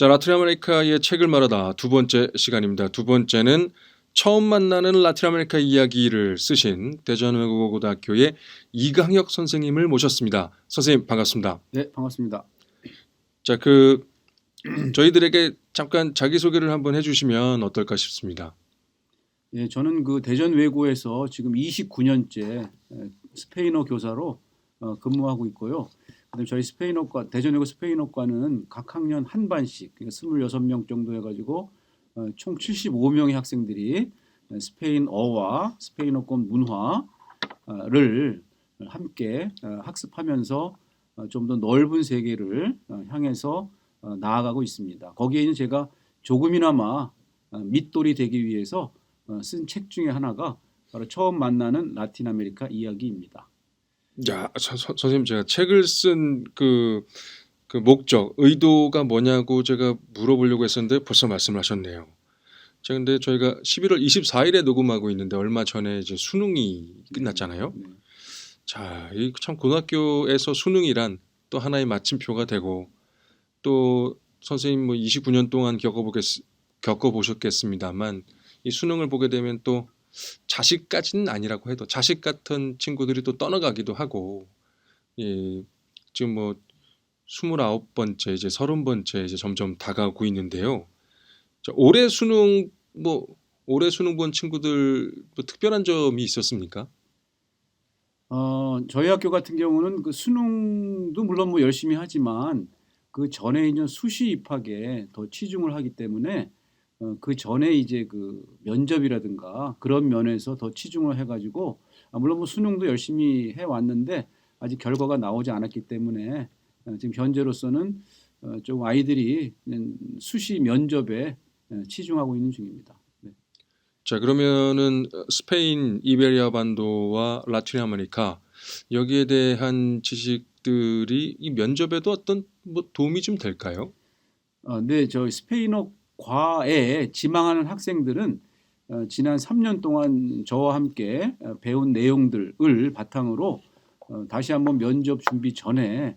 자, 라틴 아메리카의 책을 말하다 두 번째 시간입니다. 두 번째는 처음 만나는 라틴 아메리카 이야기를 쓰신 대전외국어고등학교의 이강혁 선생님을 모셨습니다. 선생님 반갑습니다. 네, 반갑습니다. 자, 저희들에게 잠깐 자기소개를 한번 해주시면 어떨까 싶습니다. 예, 저는 그 대전외고에서 지금 29년째 스페인어 교사로 근무하고 있고요. 그다음에 저희 스페인어과 대전외고 스페인어과는 각 학년 한 반씩 그러니까 26명 정도 해가지고 총 75명의 학생들이 스페인어와 스페인어권 문화를 함께 학습하면서 좀 더 넓은 세계를 향해서 나아가고 있습니다. 거기에는 제가 조금이나마 밑돌이 되기 위해서 쓴 책 중에 하나가 바로 처음 만나는 라틴 아메리카 이야기입니다. 자, 선생님 제가 책을 쓴 그 목적, 의도가 뭐냐고 제가 물어보려고 했었는데 벌써 말씀을 하셨네요. 자, 근데 저희가 11월 24일에 녹음하고 있는데 얼마 전에 이제 수능이 끝났잖아요. 네. 자, 이 참 고등학교에서 수능이란 또 하나의 마침표가 되고 또 선생님 뭐 29년 동안 겪어보셨겠습니다만 이 수능을 보게 되면 또 자식까지는 아니라고 해도 자식 같은 친구들이 또 떠나가기도 하고 예, 지금 뭐 29번째 이제 30번째 이제 점점 다가오고 있는데요. 자, 올해 수능 본 친구들 뭐 특별한 점이 있었습니까? 저희 학교 같은 경우는 그 수능도 물론 뭐 열심히 하지만 그 전에 있는 수시 입학에 더 치중을 하기 때문에 그 전에 이제 그 면접이라든가 그런 면에서 더 치중을 해가지고 물론 뭐 수능도 열심히 해 왔는데 아직 결과가 나오지 않았기 때문에 지금 현재로서는 좀 아이들이 수시 면접에 치중하고 있는 중입니다. 네. 자, 그러면은 스페인, 이베리아 반도와 라틴 아메리카 여기에 대한 지식들이 이 면접에도 어떤 뭐 도움이 좀 될까요? 네, 저 스페인어 과에 지망하는 학생들은 지난 3년 동안 저와 함께 배운 내용들을 바탕으로 다시 한번 면접 준비 전에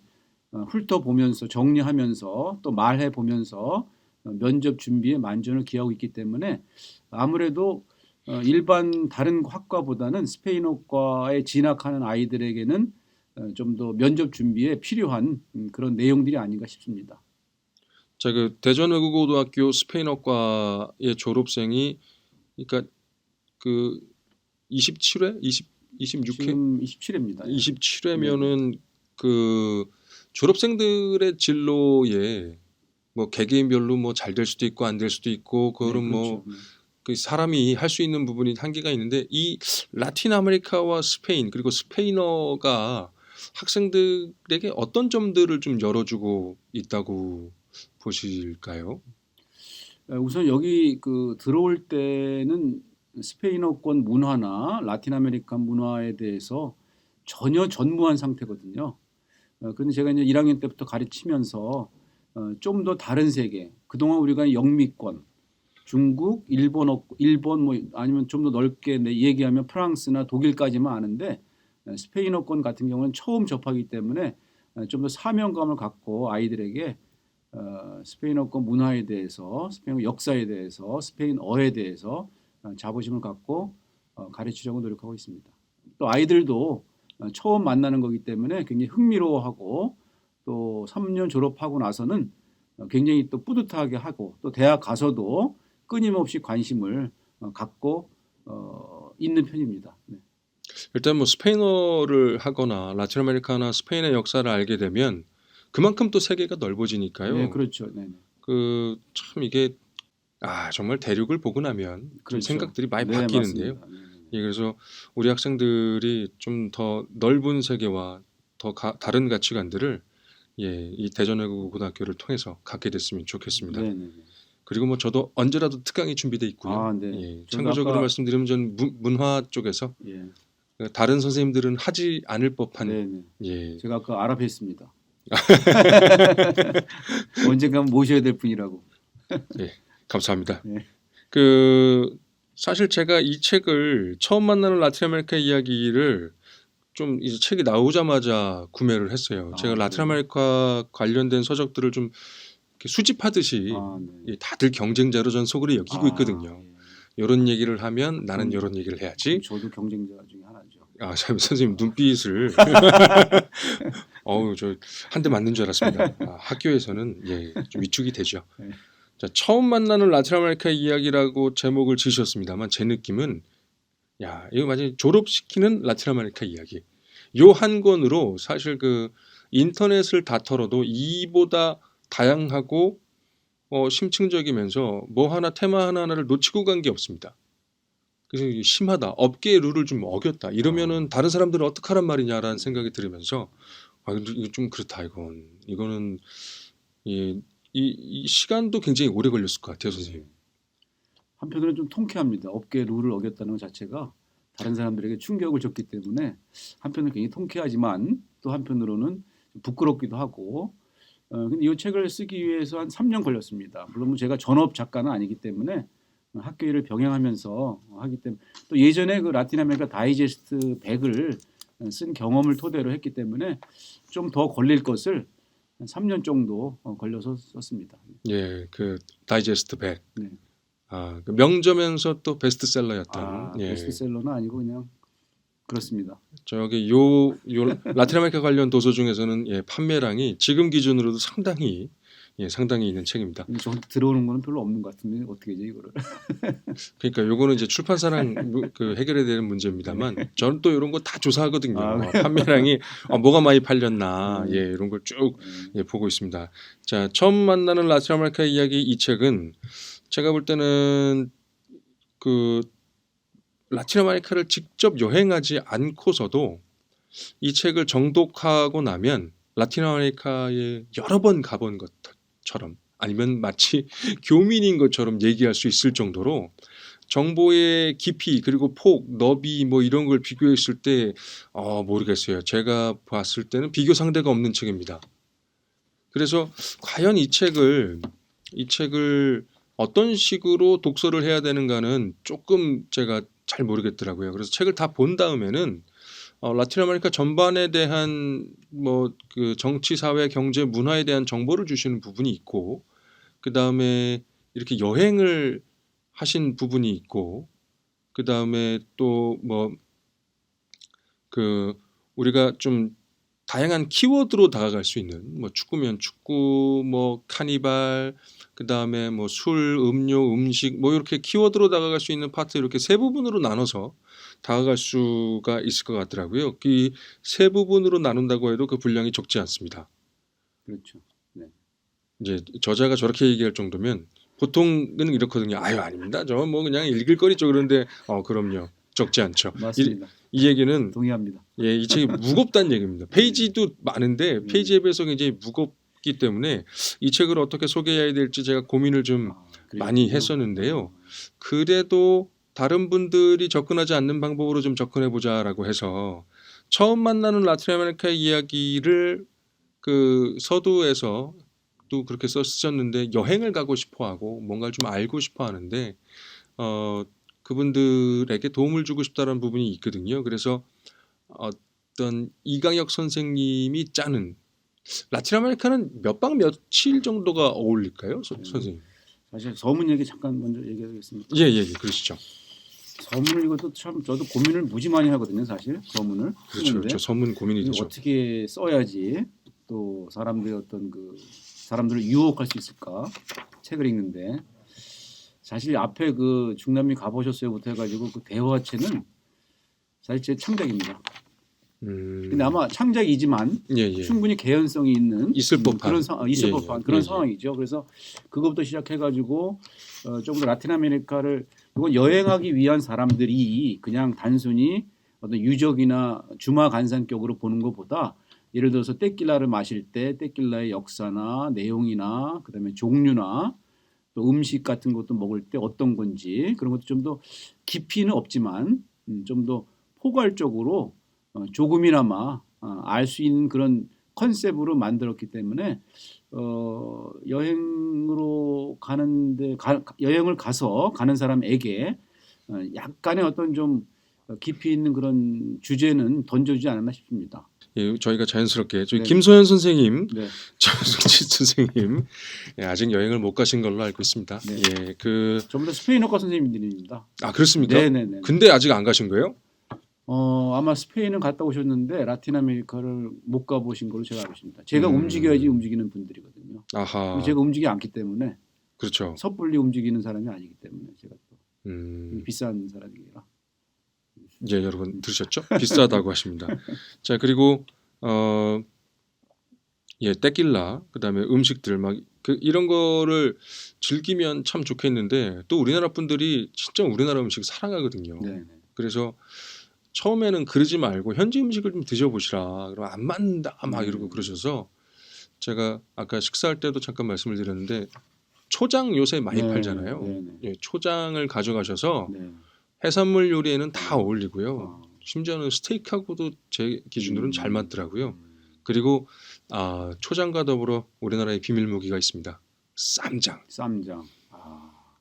훑어보면서 정리하면서 또 말해보면서 면접 준비에 만전을 기하고 있기 때문에 아무래도 일반 다른 학과보다는 스페인어과에 진학하는 아이들에게는 좀 더 면접 준비에 필요한 그런 내용들이 아닌가 싶습니다. 자, 그 대전외국어고등학교 스페인어과의 졸업생이 그러니까 그 27회, 26회, 지금 27회입니다. 27회면은 그 졸업생들의 진로에 뭐 개개인별로 뭐 잘 될 수도 있고 안 될 수도 있고 그거는 네, 뭐 그렇죠. 그 사람이 할 수 있는 부분이 한계가 있는데 이 라틴 아메리카와 스페인 그리고 스페인어가 학생들에게 어떤 점들을 좀 열어주고 있다고 보실까요? 우선 여기 그 들어올 때는 스페인어권 문화나 라틴 아메리칸 문화에 대해서 전혀 전무한 상태거든요. 그런데 제가 이제 1학년 때부터 가르치면서 좀 더 다른 세계, 그동안 우리가 영미권, 중국, 일본 뭐 아니면 좀 더 넓게 얘기하면 프랑스나 독일까지만 아는데 스페인어권 같은 경우는 처음 접하기 때문에 좀 더 사명감을 갖고 아이들에게 스페인어권 문화에 대해서, 스페인 역사에 대해서, 스페인어에 대해서 자부심을 갖고 가르치려고 노력하고 있습니다. 또 아이들도 처음 만나는 거기 때문에 굉장히 흥미로워하고 또 3년 졸업하고 나서는 굉장히 또 뿌듯하게 하고 또 대학 가서도 끊임없이 관심을 갖고 있는 편입니다. 네. 일단 뭐 스페인어를 하거나 라틴 아메리카나 스페인의 역사를 알게 되면 그만큼 또 세계가 넓어지니까요. 네, 그렇죠. 네, 네. 그 참 이게 정말 대륙을 보고 나면 좀 그렇죠. 생각들이 많이 네, 바뀌는데요. 맞습니다. 네, 네. 예, 그래서 우리 학생들이 좀 더 넓은 세계와 더 다른 가치관들을 이 대전외국어고등학교를 통해서 갖게 됐으면 좋겠습니다. 네, 네, 네. 그리고 뭐 저도 언제라도 특강이 준비돼 있고요. 네. 예, 저도 참고적으로 아까 말씀드리면 전 문화 쪽에서 예, 다른 선생님들은 하지 않을 법한 네, 네. 예, 제가 아까 알아뵀습니다. 언젠가 모셔야 될 분이라고. 예, 감사합니다. 네. 사실 제가 이 책을 처음 만나는 라틴 아메리카 이야기를 좀 이제 책이 나오자마자 구매를 했어요. 제가 라틴 그래요? 아메리카 관련된 서적들을 좀 이렇게 수집하듯이 네. 다들 경쟁자로 전 속으로 여기고 있거든요. 예. 이런 얘기를 하면 나는 그럼- 이런 얘기를 해야지. 저도 경쟁자 중에 하나죠. 선생님 눈빛을 어우 저 한 대 맞는 줄 알았습니다. 학교에서는 좀 위축이 되죠. 네. 자, 처음 만나는 라틴 아메리카 이야기라고 제목을 지으셨습니다만 제 느낌은 이거 완전히 졸업시키는 라틴 아메리카 이야기. 요 한 권으로 사실 그 인터넷을 다 털어도 이보다 다양하고 심층적이면서 뭐 하나 테마 하나를 놓치고 간 게 없습니다. 그래서 이게 심하다. 업계의 룰을 좀 어겼다. 이러면은 다른 사람들은 어떡하란 말이냐라는 생각이 들으면서 이거 좀 그렇다 이거는 이 시간도 굉장히 오래 걸렸을 것 같아요, 선생님. 한편으로는 좀 통쾌합니다. 업계 룰을 어겼다는 것 자체가 다른 사람들에게 충격을 줬기 때문에 한편으로는 굉장히 통쾌하지만 또 한편으로는 좀 부끄럽기도 하고 근데 이 책을 쓰기 위해서 한 3년 걸렸습니다. 물론 뭐 제가 전업 작가는 아니기 때문에 학교 일을 병행하면서 하기 때문에 또 예전에 그 라틴 아메리카 다이제스트 100을 쓴 경험을 토대로 했기 때문에 좀 더 걸릴 것을 한 3년 정도 걸려서 썼습니다. 예, 그 다이제스트 100. 네. 그 명저면서 또 베스트셀러였던. 베스트셀러는 아니고 그냥 그렇습니다. 저기 요 라틴 아메리카 관련 도서 중에서는 판매량이 지금 기준으로도 상당히 있는 책입니다. 저 들어오는 거는 별로 없는 것 같은데 어떻게 하지 이거를? 그러니까 요거는 이제 출판사랑 그 해결해야 되는 문제입니다만 저는 또 이런 거 다 조사하거든요. 판매량이 뭐가 많이 팔렸나 이런 걸 쭉 보고 있습니다. 자, 처음 만나는 라틴 아메리카 이야기 이 책은 제가 볼 때는 그 라틴 아메리카를 직접 여행하지 않고서도 이 책을 정독하고 나면 라틴 아메리카에 여러 번 가본 것처럼 아니면 마치 교민인 것처럼 얘기할 수 있을 정도로 정보의 깊이 그리고 폭, 너비 뭐 이런 걸 비교했을 때 모르겠어요. 제가 봤을 때는 비교 상대가 없는 책입니다. 그래서 과연 이 책을 어떤 식으로 독서를 해야 되는가는 조금 제가 잘 모르겠더라고요. 그래서 책을 다 본 다음에는 라틴 아메리카 전반에 대한 뭐 그 정치, 사회, 경제, 문화에 대한 정보를 주시는 부분이 있고 그 다음에 이렇게 여행을 하신 부분이 있고 그 다음에 또 뭐 그 우리가 좀 다양한 키워드로 다가갈 수 있는 뭐 축구면 축구, 뭐 카니발, 그 다음에 뭐 술, 음료, 음식 뭐 이렇게 키워드로 다가갈 수 있는 파트 이렇게 세 부분으로 나눠서 다가갈 수가 있을 것 같더라고요. 이 세 부분으로 나눈다고 해도 그 분량이 적지 않습니다. 그렇죠. 이제 저자가 저렇게 얘기할 정도면 보통은 이렇거든요. 아닙니다. 저 뭐 그냥 읽을 거리죠. 그런데 그럼요. 적지 않죠. 맞습니다. 이 얘기는 동의합니다. 이 책이 무겁다는 얘기입니다. 페이지도 많은데 페이지에 비해서 굉장히 무겁기 때문에 이 책을 어떻게 소개해야 될지 제가 고민을 좀 많이 했었는데요. 그래도 다른 분들이 접근하지 않는 방법으로 좀 접근해 보자라고 해서 처음 만나는 라틴 아메리카 이야기를 그 서두에서 또 그렇게 쓰셨는데 여행을 가고 싶어하고 뭔가를 좀 알고 싶어하는데 그분들에게 도움을 주고 싶다는 부분이 있거든요. 그래서 어떤 이강혁 선생님이 짜는 라틴 아메리카는 몇 박 며칠 정도가 어울릴까요, 선생님? 사실 서문 얘기 잠깐 먼저 얘기하겠습니다. 예, 그러시죠. 서문을 이것도 참 저도 고민을 무지 많이 하거든요, 사실 서문을. 그렇죠. 서문 고민이 되죠. 어떻게 써야지 또 사람들의 어떤 그 사람들을 유혹할 수 있을까 책을 읽는데 사실 앞에 그 중남미 가보셨어요부터 해가지고 그 대화체는 사실 제 창작입니다. 근데 아마 창작이지만 충분히 개연성이 있는 있을 법한 그런 그런 상황이죠. 그래서 그것부터 시작해가지고 조금 더 라틴 아메리카를 이건 여행하기 위한 사람들이 그냥 단순히 어떤 유적이나 주마 관상격으로 보는 것보다 예를 들어서 떼낄라를 마실 때 떼낄라의 역사나 내용이나 그다음에 종류나 또 음식 같은 것도 먹을 때 어떤 건지 그런 것도 좀 더 깊이는 없지만 좀 더 포괄적으로 조금이나마 알 수 있는 그런 컨셉으로 만들었기 때문에 여행으로 가는데 여행을 가서 가는 사람에게 약간의 어떤 좀 깊이 있는 그런 주제는 던져주지 않았나 싶습니다. 예, 저희가 자연스럽게 저희 네. 김소연 선생님, 네. 정승치 선생님 예, 아직 여행을 못 가신 걸로 알고 있습니다. 네. 예, 그 전부 다 스페인어과 선생님들입니다. 그렇습니까? 네네네. 근데 아직 안 가신 거예요? 아마 스페인은 갔다 오셨는데 라틴 아메리카를 못 가보신 걸로 제가 알고 있습니다. 제가 음. 움직여야지 움직이는 분들이거든요. 아하, 제가 움직이지 않기 때문에 그렇죠. 섣불리 움직이는 사람이 아니기 때문에 제가 또 음, 비싼 사람이라. 예, 여러분 들으셨죠? 비싸다고 하십니다. 자, 그리고 예, 테킬라, 그다음에 음식들 막 이런 거를 즐기면 참 좋겠는데 또 우리나라 분들이 진짜 우리나라 음식 사랑하거든요. 네네. 그래서 처음에는 그러지 말고 현지 음식을 좀 드셔보시라. 그럼 안 맞는다 막 이러고 그러셔서 제가 아까 식사할 때도 잠깐 말씀을 드렸는데 초장 요새 많이 네, 팔잖아요. 네네. 예, 초장을 가져가셔서 네. 해산물 요리에는 다 어울리고요. 아. 심지어는 스테이크하고도 제 기준으로는 잘 맞더라고요. 음. 그리고 초장과 더불어 우리나라의 비밀 무기가 있습니다. 쌈장. 쌈장.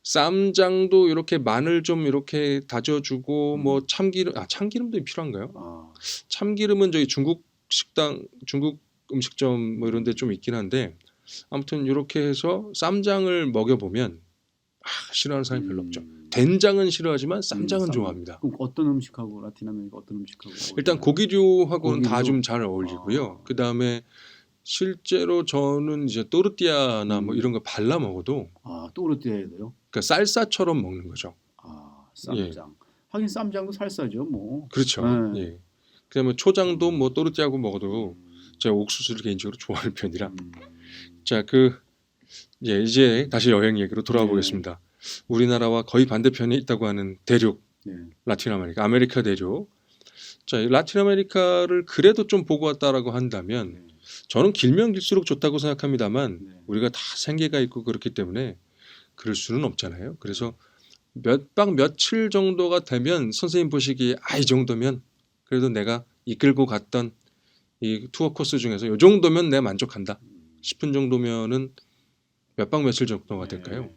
쌈장도 이렇게 마늘 좀 이렇게 다져주고 뭐 참기름도 필요한가요? 참기름은 저희 중국 식당, 중국 음식점 뭐 이런 데 좀 있긴 한데 아무튼 이렇게 해서 쌈장을 먹여보면 싫어하는 사람이 별로 없죠. 된장은 싫어하지만 쌈장은 좋아합니다. 그럼 어떤 음식하고 라틴 아메리카 어떤 음식하고? 일단 고기류하고는 다 고기류? 좀 잘 어울리고요. 그 다음에 실제로 저는 이제 또르띠아나 뭐 이런 거 발라 먹어도 또르띠아에도요? 그러니까 쌀사처럼 먹는 거죠. 쌈장. 하긴 쌈장도 살사죠, 뭐. 그렇죠. 네. 예. 그다음에 초장도 뭐 또르띠아하고 먹어도 제가 옥수수를 개인적으로 좋아하는 편이라. 자, 이제 다시 여행 얘기로 돌아와 보겠습니다. 우리나라와 거의 반대편에 있다고 하는 대륙, 네. 라틴 아메리카, 아메리카 대륙. 자, 이 라틴 아메리카를 그래도 좀 보고 왔다라고 한다면 저는 길면 길수록 좋다고 생각합니다만 우리가 다 생계가 있고 그렇기 때문에 그럴 수는 없잖아요. 그래서 몇 박 며칠 정도가 되면 선생님 보시기에 이 정도면 그래도 내가 이끌고 갔던 이 투어 코스 중에서 이 정도면 내가 만족한다 싶은 정도면은 몇 박 며칠 정도가 될까요?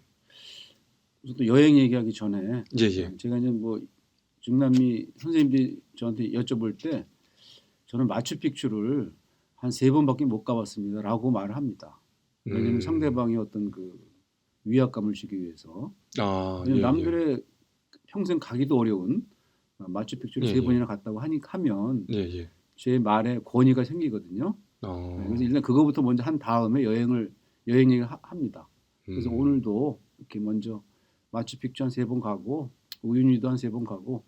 또 여행 얘기하기 전에 예. 제가 이제 뭐 중남미 선생님들이 저한테 여쭤볼 때 저는 마추픽추를 한 3번밖에 못 가봤습니다라고 말을 합니다. 왜냐하면 상대방이 어떤 그 위압감을 주기 위해서. 왜냐면 남들의 평생 가기도 어려운 마추픽추를 3번이나 갔다고 하면 제 말에 권위가 생기거든요. 그래서 일단 그거부터 먼저 한 다음에 여행 얘기를 합니다. 그래서 오늘도 이렇게 먼저 마추픽추 한 3번 가고 우유니도 한 3번 가고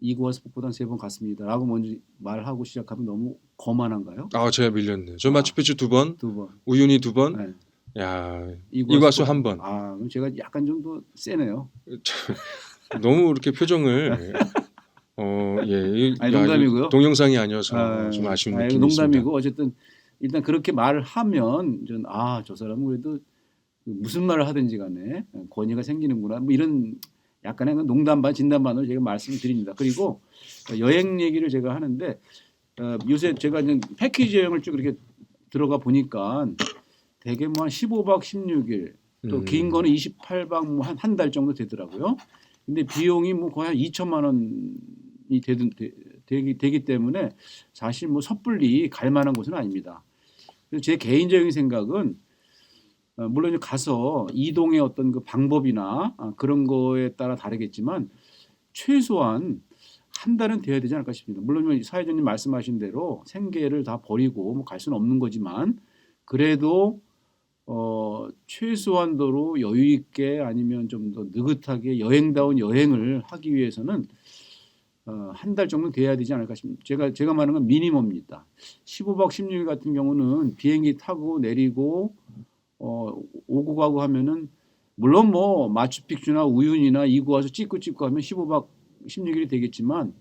이구아스폭포도 한 3번 갔습니다라고 먼저 말하고 시작하면 너무 거만한가요? 제가 밀렸네요. 저 마추픽추 2번, 2번, 우유니 2번, 네. 야 이구아수 1번. 그럼 제가 약간 좀 더 세네요. 너무 이렇게 표정을 농담이고요. 동영상이 아니어서 좀 아쉬운 느낌이 농담이고 있습니다. 어쨌든 일단 그렇게 말을 하면 전 저 사람은 그래도 무슨 말을 하든지 간에 권위가 생기는구나 뭐 이런 약간의 농담 반 진담 반으로 제가 말씀드립니다. 그리고 여행 얘기를 제가 하는데 요새 제가 이제 패키지 여행을 쭉 이렇게 들어가 보니까 대개 뭐 한 15박 16일 또 긴 거는 28박 뭐 한 달 정도 되더라고요. 근데 비용이 뭐 거의 한 2천만 원이 되기 때문에 사실 뭐 섣불리 갈 만한 곳은 아닙니다. 그래서 제 개인적인 생각은 물론 가서 이동의 어떤 그 방법이나 그런 거에 따라 다르겠지만 최소한 한 달은 돼야 되지 않을까 싶습니다. 물론 사회자님 말씀하신 대로 생계를 다 버리고 뭐 갈 수는 없는 거지만 그래도 최소한도로 여유 있게 아니면 좀 더 느긋하게 여행다운 여행을 하기 위해서는 한 달 정도 돼야 되지 않을까 싶습니다. 제가 말하는 건 미니멈입니다. 15박 16일 같은 경우는 비행기 타고 내리고 오고 가고 하면은 물론 뭐 마추픽추나 우윤이나 이구아수 찍고 하면 15박 16일이 되겠지만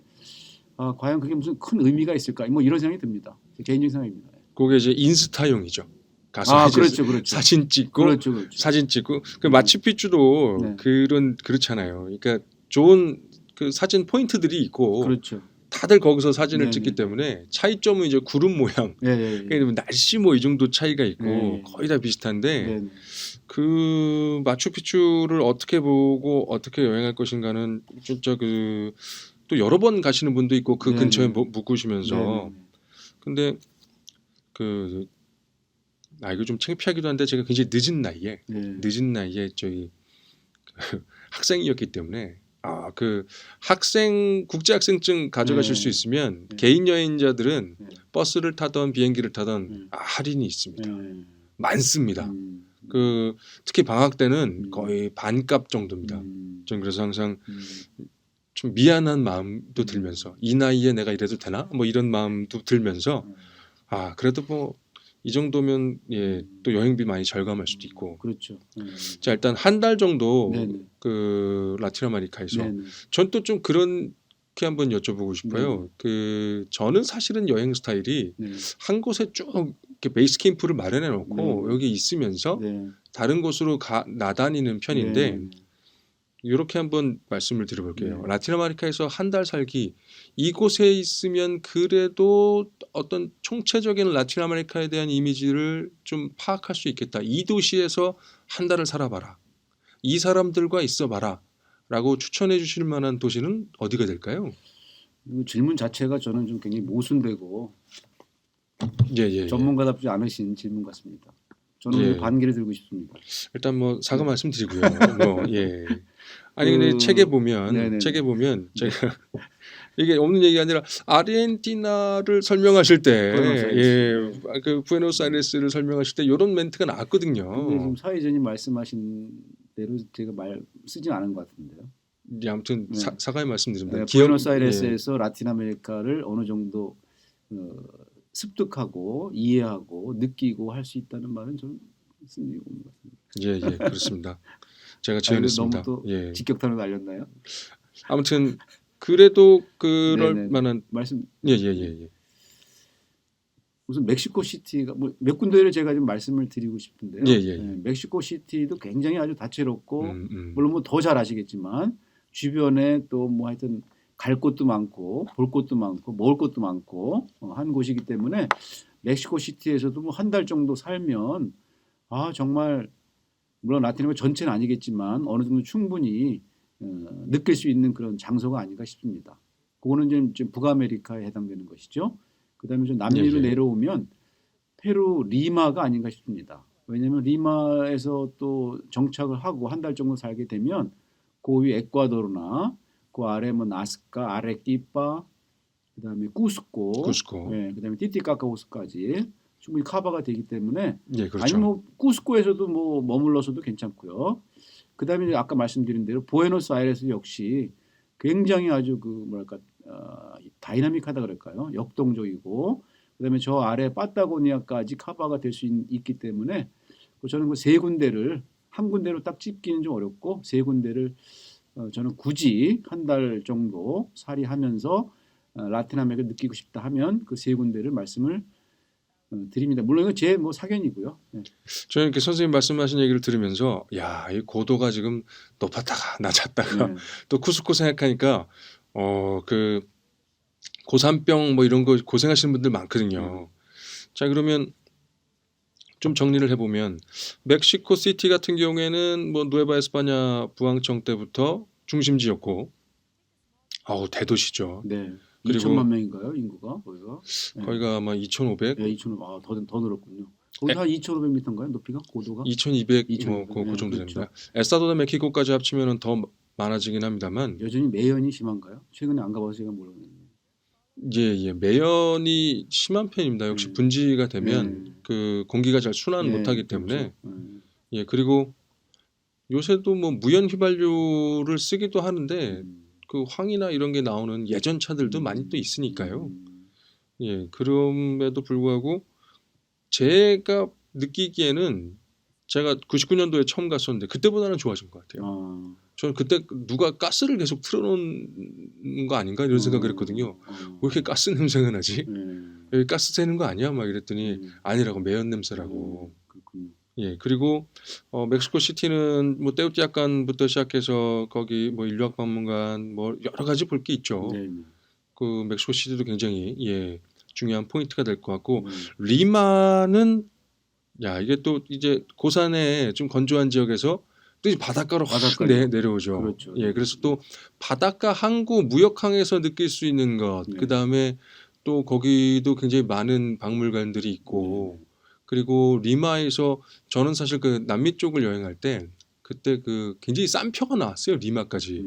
과연 그게 무슨 큰 의미가 있을까? 뭐 이런 생각이 듭니다. 개인적인 생각입니다. 그게 이제 인스타용이죠. 가서 그렇죠. 사진 찍고 그렇죠. 사진 찍고 그 마추픽추도 그렇잖아요. 그러니까 좋은 그 사진 포인트들이 있고 그렇죠. 다들 거기서 사진을 찍기 때문에 차이점은 이제 구름 모양, 날씨 뭐 이 정도 차이가 있고 거의 다 비슷한데 그 마추픽추를 어떻게 보고 어떻게 여행할 것인가는 진짜 또 여러 번 가시는 분도 있고 그 근처에 묵으시면서 근데 이거 좀 창피하기도 한데 제가 굉장히 늦은 나이에 저희 학생이었기 때문에 그 국제 학생증 가져가실 수 있으면 개인 여행자들은 버스를 타던 비행기를 타던 할인이 있습니다. 많습니다. 특히 방학 때는 거의 반값 정도입니다. 전 그래서 항상 좀 미안한 마음도 들면서 이 나이에 내가 이래도 되나? 뭐 이런 마음도 들면서 그래도 뭐 이 정도면 또 여행비 많이 절감할 수도 있고. 그렇죠. 자, 일단 한 달 정도 네네. 그 라틴 아메리카에서 네네. 전 또 좀 그렇게 한번 여쭤보고 싶어요. 저는 사실은 여행 스타일이 네. 한 곳에 쭉 이렇게 베이스 캠프를 마련해 놓고 네. 여기 있으면서 네. 다른 곳으로 나다니는 편인데 네. 이렇게 한번 말씀을 드려볼게요. 네. 라틴 아메리카에서 한 달 살기, 이곳에 있으면 그래도 어떤 총체적인 라틴 아메리카에 대한 이미지를 좀 파악할 수 있겠다. 이 도시에서 한 달을 살아봐라. 이 사람들과 있어봐라. 라고 추천해 주실 만한 도시는 어디가 될까요? 이 질문 자체가 저는 좀 굉장히 모순되고 예. 전문가답지 않으신 질문 같습니다. 저는 반기를 들고 싶습니다. 일단 뭐 사과 말씀드리고요. 아니 근데 책에 보면 제가 이게 없는 얘기가 아니라 아르헨티나를 설명하실 때 그 부에노스아이레스를 설명하실 때 이런 멘트가 나왔거든요. 근데 지금 사회자님 말씀하신 대로 제가 말 쓰진 않은 것 같은데요. 아무튼 사과의 말씀드립니다. 부에노스아이레스에서 라틴 아메리카를 어느 정도 습득하고 이해하고 느끼고 할 수 있다는 말은 좀 쓴 이유가 없는 것 같습니다. 예, 그렇습니다. 제가 지어냈습니다. 너무 또 직격탄을 날렸나요? 아무튼 그래도 그럴 만한 말씀. 예. 우선 멕시코 시티가 뭐 몇 군데를 제가 좀 말씀을 드리고 싶은데요. 멕시코 시티도 굉장히 아주 다채롭고 물론 뭐 더 잘 아시겠지만 주변에 또 뭐 하여튼 갈 곳도 많고 볼 곳도 많고 먹을 곳도 많고 한 곳이기 때문에 멕시코 시티에서도 뭐 한 달 정도 살면 정말 물론 라틴어가 전체는 아니겠지만 어느 정도 충분히 느낄 수 있는 그런 장소가 아닌가 싶습니다. 그거는 좀 북아메리카에 해당되는 것이죠. 그다음에 좀 남미로 내려오면 페루 리마가 아닌가 싶습니다. 왜냐하면 리마에서 또 정착을 하고 한 달 정도 살게 되면 그 위 에콰도르나 그 아래 뭐 나스카, 아레끼파, 그다음에 쿠스코. 그다음에 티티카카오스까지 충분히 커버가 되기 때문에 아니면 뭐 쿠스코에서도 뭐 머물러서도 괜찮고요. 그다음에 아까 말씀드린 대로 부에노스아이레스 역시 굉장히 아주 다이나믹하다 그럴까요? 역동적이고 그다음에 저 아래 파타고니아까지 커버가 될 수 있기 때문에 저는 그 세 군데를 한 군데로 딱 집기는 좀 어렵고 세 군데를 저는 굳이 한 달 정도 살이하면서 라틴 아메리카를 느끼고 싶다 하면 그 세 군데를 말씀을 드립니다. 물론 이건 제 뭐 사견이고요. 저는 이렇게 선생님 말씀하신 얘기를 들으면서 이 고도가 지금 높았다가 낮았다가 또 쿠스코 생각하니까 그 고산병 뭐 이런 거 고생하시는 분들 많거든요. 자, 그러면 좀 정리를 해보면 멕시코 시티 같은 경우에는 뭐 누에바 에스파냐 부항청 때부터 중심지였고 대도시죠. 네. 그리고 2천만 명인가요? 인구가 거기가 아마 2,500. 네, 2,500. 더 늘었군요. 거기 한 2,500m인가요? 높이가 고도가? 2,200 그 정도 됩니다. 에스타도 멕시코까지 합치면은 더 많아지긴 합니다만 여전히 매연이 심한가요? 최근에 안 가봐서 제가 모르겠네요. 매연이 심한 편입니다. 역시 분지가 되면 그 공기가 잘 순환 못하기 때문에 그리고 요새도 뭐 무연 휘발유를 쓰기도 하는데 그 황이나 이런 게 나오는 예전 차들도 많이 또 있으니까요. 그럼에도 불구하고 제가 느끼기에는 제가 99년도에 처음 갔었는데 그때보다는 좋아진 것 같아요. 저는 그때 누가 가스를 계속 틀어놓은 거 아닌가 이런 생각을 했거든요. 왜 이렇게 가스 냄새가 나지? 여기 가스 새는 거 아니야? 막 이랬더니 아니라고, 매연 냄새라고. 그리고 멕시코 시티는 뭐 테오티아칸부터 시작해서 거기 뭐 인류학 박물관 뭐 여러 가지 볼 게 있죠. 그 멕시코 시티도 굉장히 중요한 포인트가 될 것 같고 리마는 이게 또 이제 고산에 좀 건조한 지역에서 또 이제 바닷가로 확 내려오죠. 그렇죠. 그래서 또 바닷가 항구 무역항에서 느낄 수 있는 것, 그 다음에 또 거기도 굉장히 많은 박물관들이 있고 그리고 리마에서 저는 사실 그 남미 쪽을 여행할 때 그때 그 굉장히 싼 표가 나왔어요. 리마까지.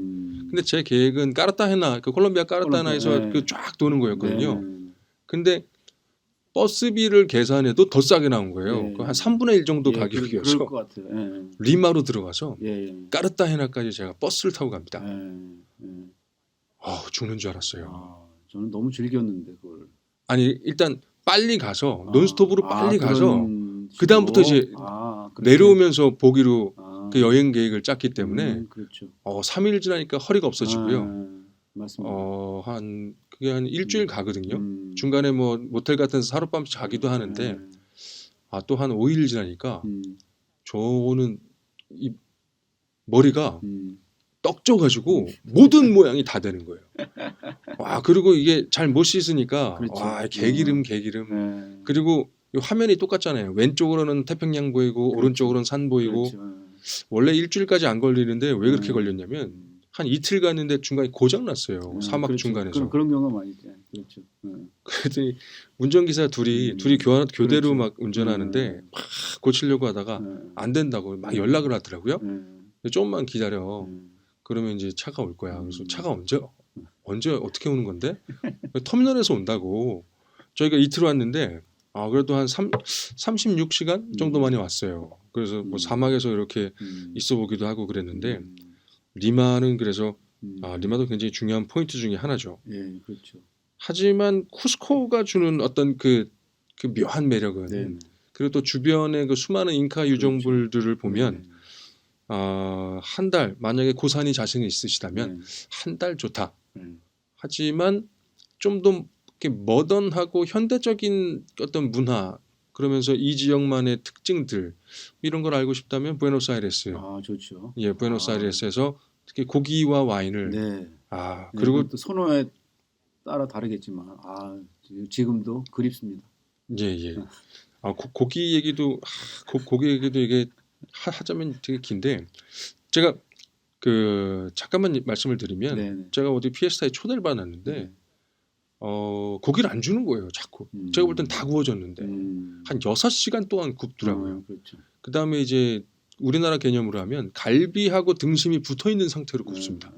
근데 제 계획은 까르타헤나 그 콜롬비아 까르타헤나에서 콜롬비아, 네. 그 쫙 도는 거였거든요. 네. 근데 버스비를 계산해도 더 싸게 나온 거예요. 예. 그한 3분의 1 정도 예, 가격이어서 그럴 것 같아요. 예. 리마로 들어가서 예. 까르타헤나까지 제가 버스를 타고 갑니다. 예. 죽는 줄 알았어요. 아, 저는 너무 즐겼는데 그걸. 아니 일단 빨리 가서 논스톱으로 빨리 가서 그런 그 다음부터 이제 식으로? 그렇게? 내려오면서 보기로 아, 그 여행 계획을 짰기 때문에 그렇죠. 3일 지나니까 허리가 없어지고요. 맞습니다. 그게 한 일주일 가거든요. 음. 중간에 뭐 모텔 같은 데서 하룻밤 자기도 하는데 또 한 5일 지나니까 저는 이 머리가 떡져가지고 모든 모양이 다 되는 거예요. 그리고 이게 잘 못 씻으니까 그렇죠. 개기름. 예. 그리고 이 화면이 똑같잖아요. 왼쪽으로는 태평양 보이고 그렇죠. 오른쪽으로는 산 보이고 그렇죠. 원래 일주일까지 안 걸리는데 왜 그렇게 음. 걸렸냐면 한 이틀 갔는데 중간에 고장 났어요. 사막 그렇죠. 중간에서. 그런 경우가 많이 있죠. 그렇죠. 그랬더니 운전기사 둘이 교대로 그렇죠. 막 운전하는데 막 고치려고 하다가 안 된다고 막 연락을 하더라고요. 조금만 기다려. 그러면 이제 차가 올 거야. 그래서 차가 언제 어떻게 오는 건데? 터미널에서 온다고. 저희가 이틀 왔는데 그래도 한 36시간 정도 만에 왔어요. 그래서 뭐 사막에서 이렇게 있어 보기도 하고 그랬는데 리마는 그래서 리마도 굉장히 중요한 포인트 중에 하나죠. 예, 그렇죠. 하지만 쿠스코가 주는 어떤 그 묘한 매력은 네. 그리고 또 주변의 그 수많은 잉카 유적물들을 보면 한 달 만약에 고산이 자신이 있으시다면 한 달 좋다. 하지만 좀 더 머던하고 현대적인 어떤 문화 그러면서 이 지역만의 특징들 이런 걸 알고 싶다면 부에노스아이레스. 좋죠. 예, 부에노스아이레스에서 특히 고기와 와인을 네. 그리고 또 선호에 따라 다르겠지만 지금도 그립습니다. 예. 고기 얘기도 고기 얘기도 이게 하자면 되게 긴데 제가 잠깐만 말씀을 드리면 네네. 제가 어디 피에스타에 초대를 받았는데 고기를 안 주는 거예요. 자꾸. 제가 볼 땐 다 구워졌는데 한 6시간 동안 굽더라고요. 그렇죠. 그다음에 이제 우리나라 개념으로 하면 갈비하고 등심이 붙어 있는 상태로 굽습니다.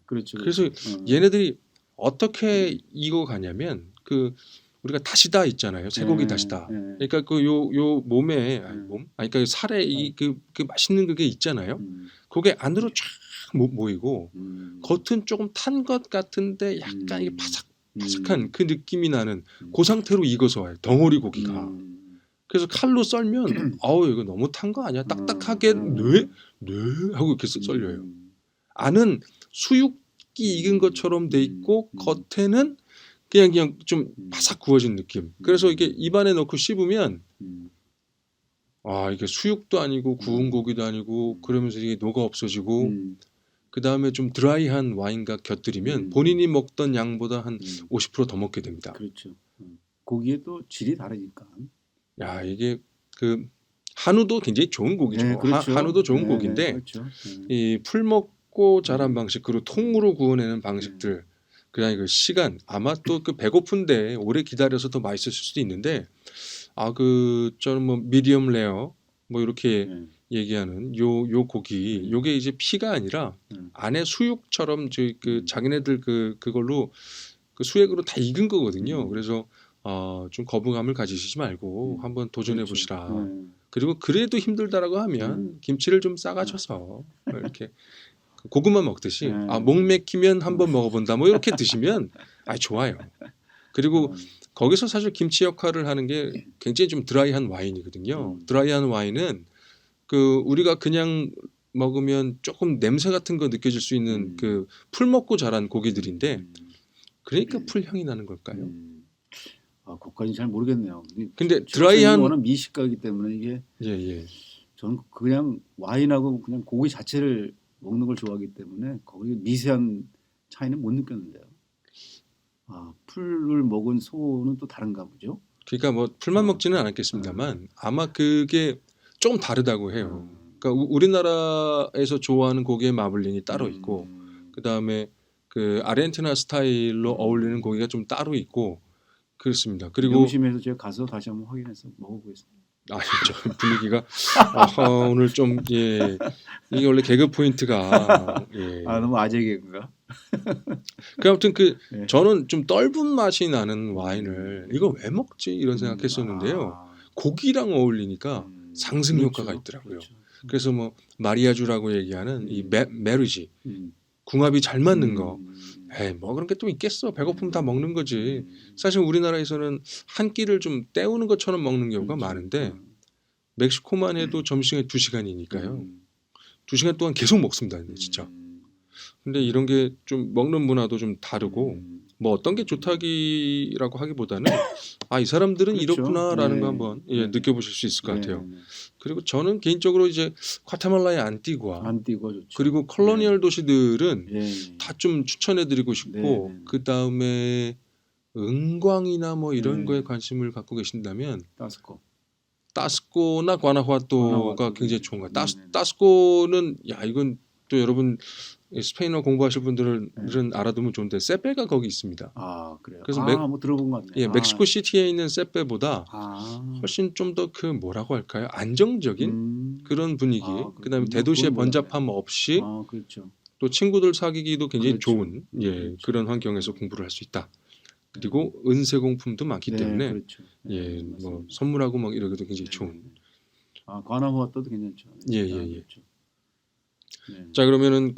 그렇죠. 그래서 얘네들이 어떻게 익어가냐면 우리가 다시다 있잖아요. 쇠고기 다시다. 그러니까 요 몸에 그러니까 살에 그 맛있는 그게 있잖아요. 그게 안으로 쫙 모이고 겉은 조금 탄 것 같은데 약간 이게 바삭바삭한 그 느낌이 나는 그 상태로 익어서 와요. 덩어리 고기가. 그래서 칼로 썰면 이거 너무 탄 거 아니야? 딱딱하게 네 하고 이렇게 썰려요. 안은 수육이 익은 것처럼 돼 있고 겉에는 그냥 좀 바삭 구워진 느낌. 그래서 이게 입안에 넣고 씹으면 이게 수육도 아니고 구운 고기도 아니고 그러면서 이게 녹아 없어지고 그 다음에 좀 드라이한 와인과 곁들이면 본인이 먹던 양보다 한 50% 더 먹게 됩니다. 그렇죠. 고기의 또 질이 다르니까. 이게 한우도 굉장히 좋은 고기죠. 네, 그렇죠. 한우도 좋은 고기인데 그렇죠. 이 풀 먹고 자란 방식 그리고 통으로 구워내는 방식들 그다음에 그 시간 아마 또 배고픈데 오래 기다려서 더 맛있을 수도 있는데 저는 뭐 미디엄 레어 뭐 이렇게 얘기하는 요 고기 요게 이제 피가 아니라 안에 수육처럼 자기네들 그걸로 수액으로 다 익은 거거든요. 그래서 좀 거부감을 가지시지 말고 한번 도전해 보시라. 그리고 그래도 힘들다라고 하면 김치를 좀 싸가셔서 이렇게 고구마 먹듯이 목 맥히면 한번 먹어본다 뭐 이렇게 드시면 좋아요. 그리고 거기서 사실 김치 역할을 하는 게 굉장히 좀 드라이한 와인이거든요. 드라이한 와인은 우리가 그냥 먹으면 조금 냄새 같은 거 느껴질 수 있는 풀 먹고 자란 고기들인데 그러니까 풀 향이 나는 걸까요? 그것까지 잘 모르겠네요. 근데 드라이한 워낙 미식가이기 때문에 이게 저는 그냥 와인하고 그냥 고기 자체를 먹는 걸 좋아하기 때문에 거기 미세한 차이는 못 느꼈는데요. 풀을 먹은 소는 또 다른가 보죠. 그러니까 뭐 풀만 먹지는 않았겠습니다만 아마 그게 좀 다르다고 해요. 그러니까 우리나라에서 좋아하는 고기의 마블링이 따로 있고 그 다음에 아르헨티나 스타일로 어울리는 고기가 좀 따로 있고 그렇습니다. 그리고 명심해서 제가 가서 다시 한번 확인해서 먹어보겠습니다. 저 분위기가 오늘 좀 이게 원래 개그 포인트가 아 너무 아재 개그가. 그 아무튼 네. 저는 좀 떫은 맛이 나는 와인을 이거 왜 먹지 이런 생각했었는데요. 고기랑 어울리니까 상승 효과가 있더라고요. 그렇죠. 그래서 뭐 마리아주라고 얘기하는 이 메르지 음. 궁합이 잘 맞는 거. 뭐 그런 게 또 있겠어. 배고프면 다 먹는 거지. 사실 우리나라에서는 한 끼를 좀 때우는 것처럼 먹는 경우가 그렇죠. 많은데 멕시코만 해도 점심시간이 2시간이니까요. 2시간 동안 계속 먹습니다. 진짜. 근데 이런 게 좀 먹는 문화도 좀 다르고 뭐 어떤 게 좋다기라고 하기보다는 이 사람들은 그렇죠. 이렇구나라는 네. 거 한번 네. 느껴보실 수 있을 것 네, 같아요. 네, 네. 그리고 저는 개인적으로 이제 과테말라의 안티구아 안티구아 좋죠. 그리고 콜로니얼 도시들은 예. 다 좀 추천해드리고 싶고 네. 그 다음에 은광이나 뭐 이런 네. 거에 관심을 갖고 계신다면 따스코. 따스코나 과나후아토가 과나후아토 굉장히 좋은 거예요. 네, 네. 따스코는 이건 또 여러분 스페인어 공부하실 분들은 네. 알아두면 좋은데 세페가 거기 있습니다. 아 그래요. 그래서 뭐 들어본 것 같네요. 멕시코 시티에 있는 세페보다 아. 훨씬 좀 더 뭐라고 할까요? 안정적인 그런 분위기. 그다음에 대도시의 그건 몰랐네요. 번잡함 없이 그렇죠. 또 친구들 사귀기도 굉장히 그렇죠. 좋은 그렇죠. 그런 환경에서 공부를 할 수 있다. 그리고 은세공품도 많기 때문에 그렇죠. 뭐 맞습니다. 선물하고 막 이러기도 굉장히 네, 좋은. 네, 네. 과나후아토도 괜찮죠. 그렇죠. 네. 자 그러면은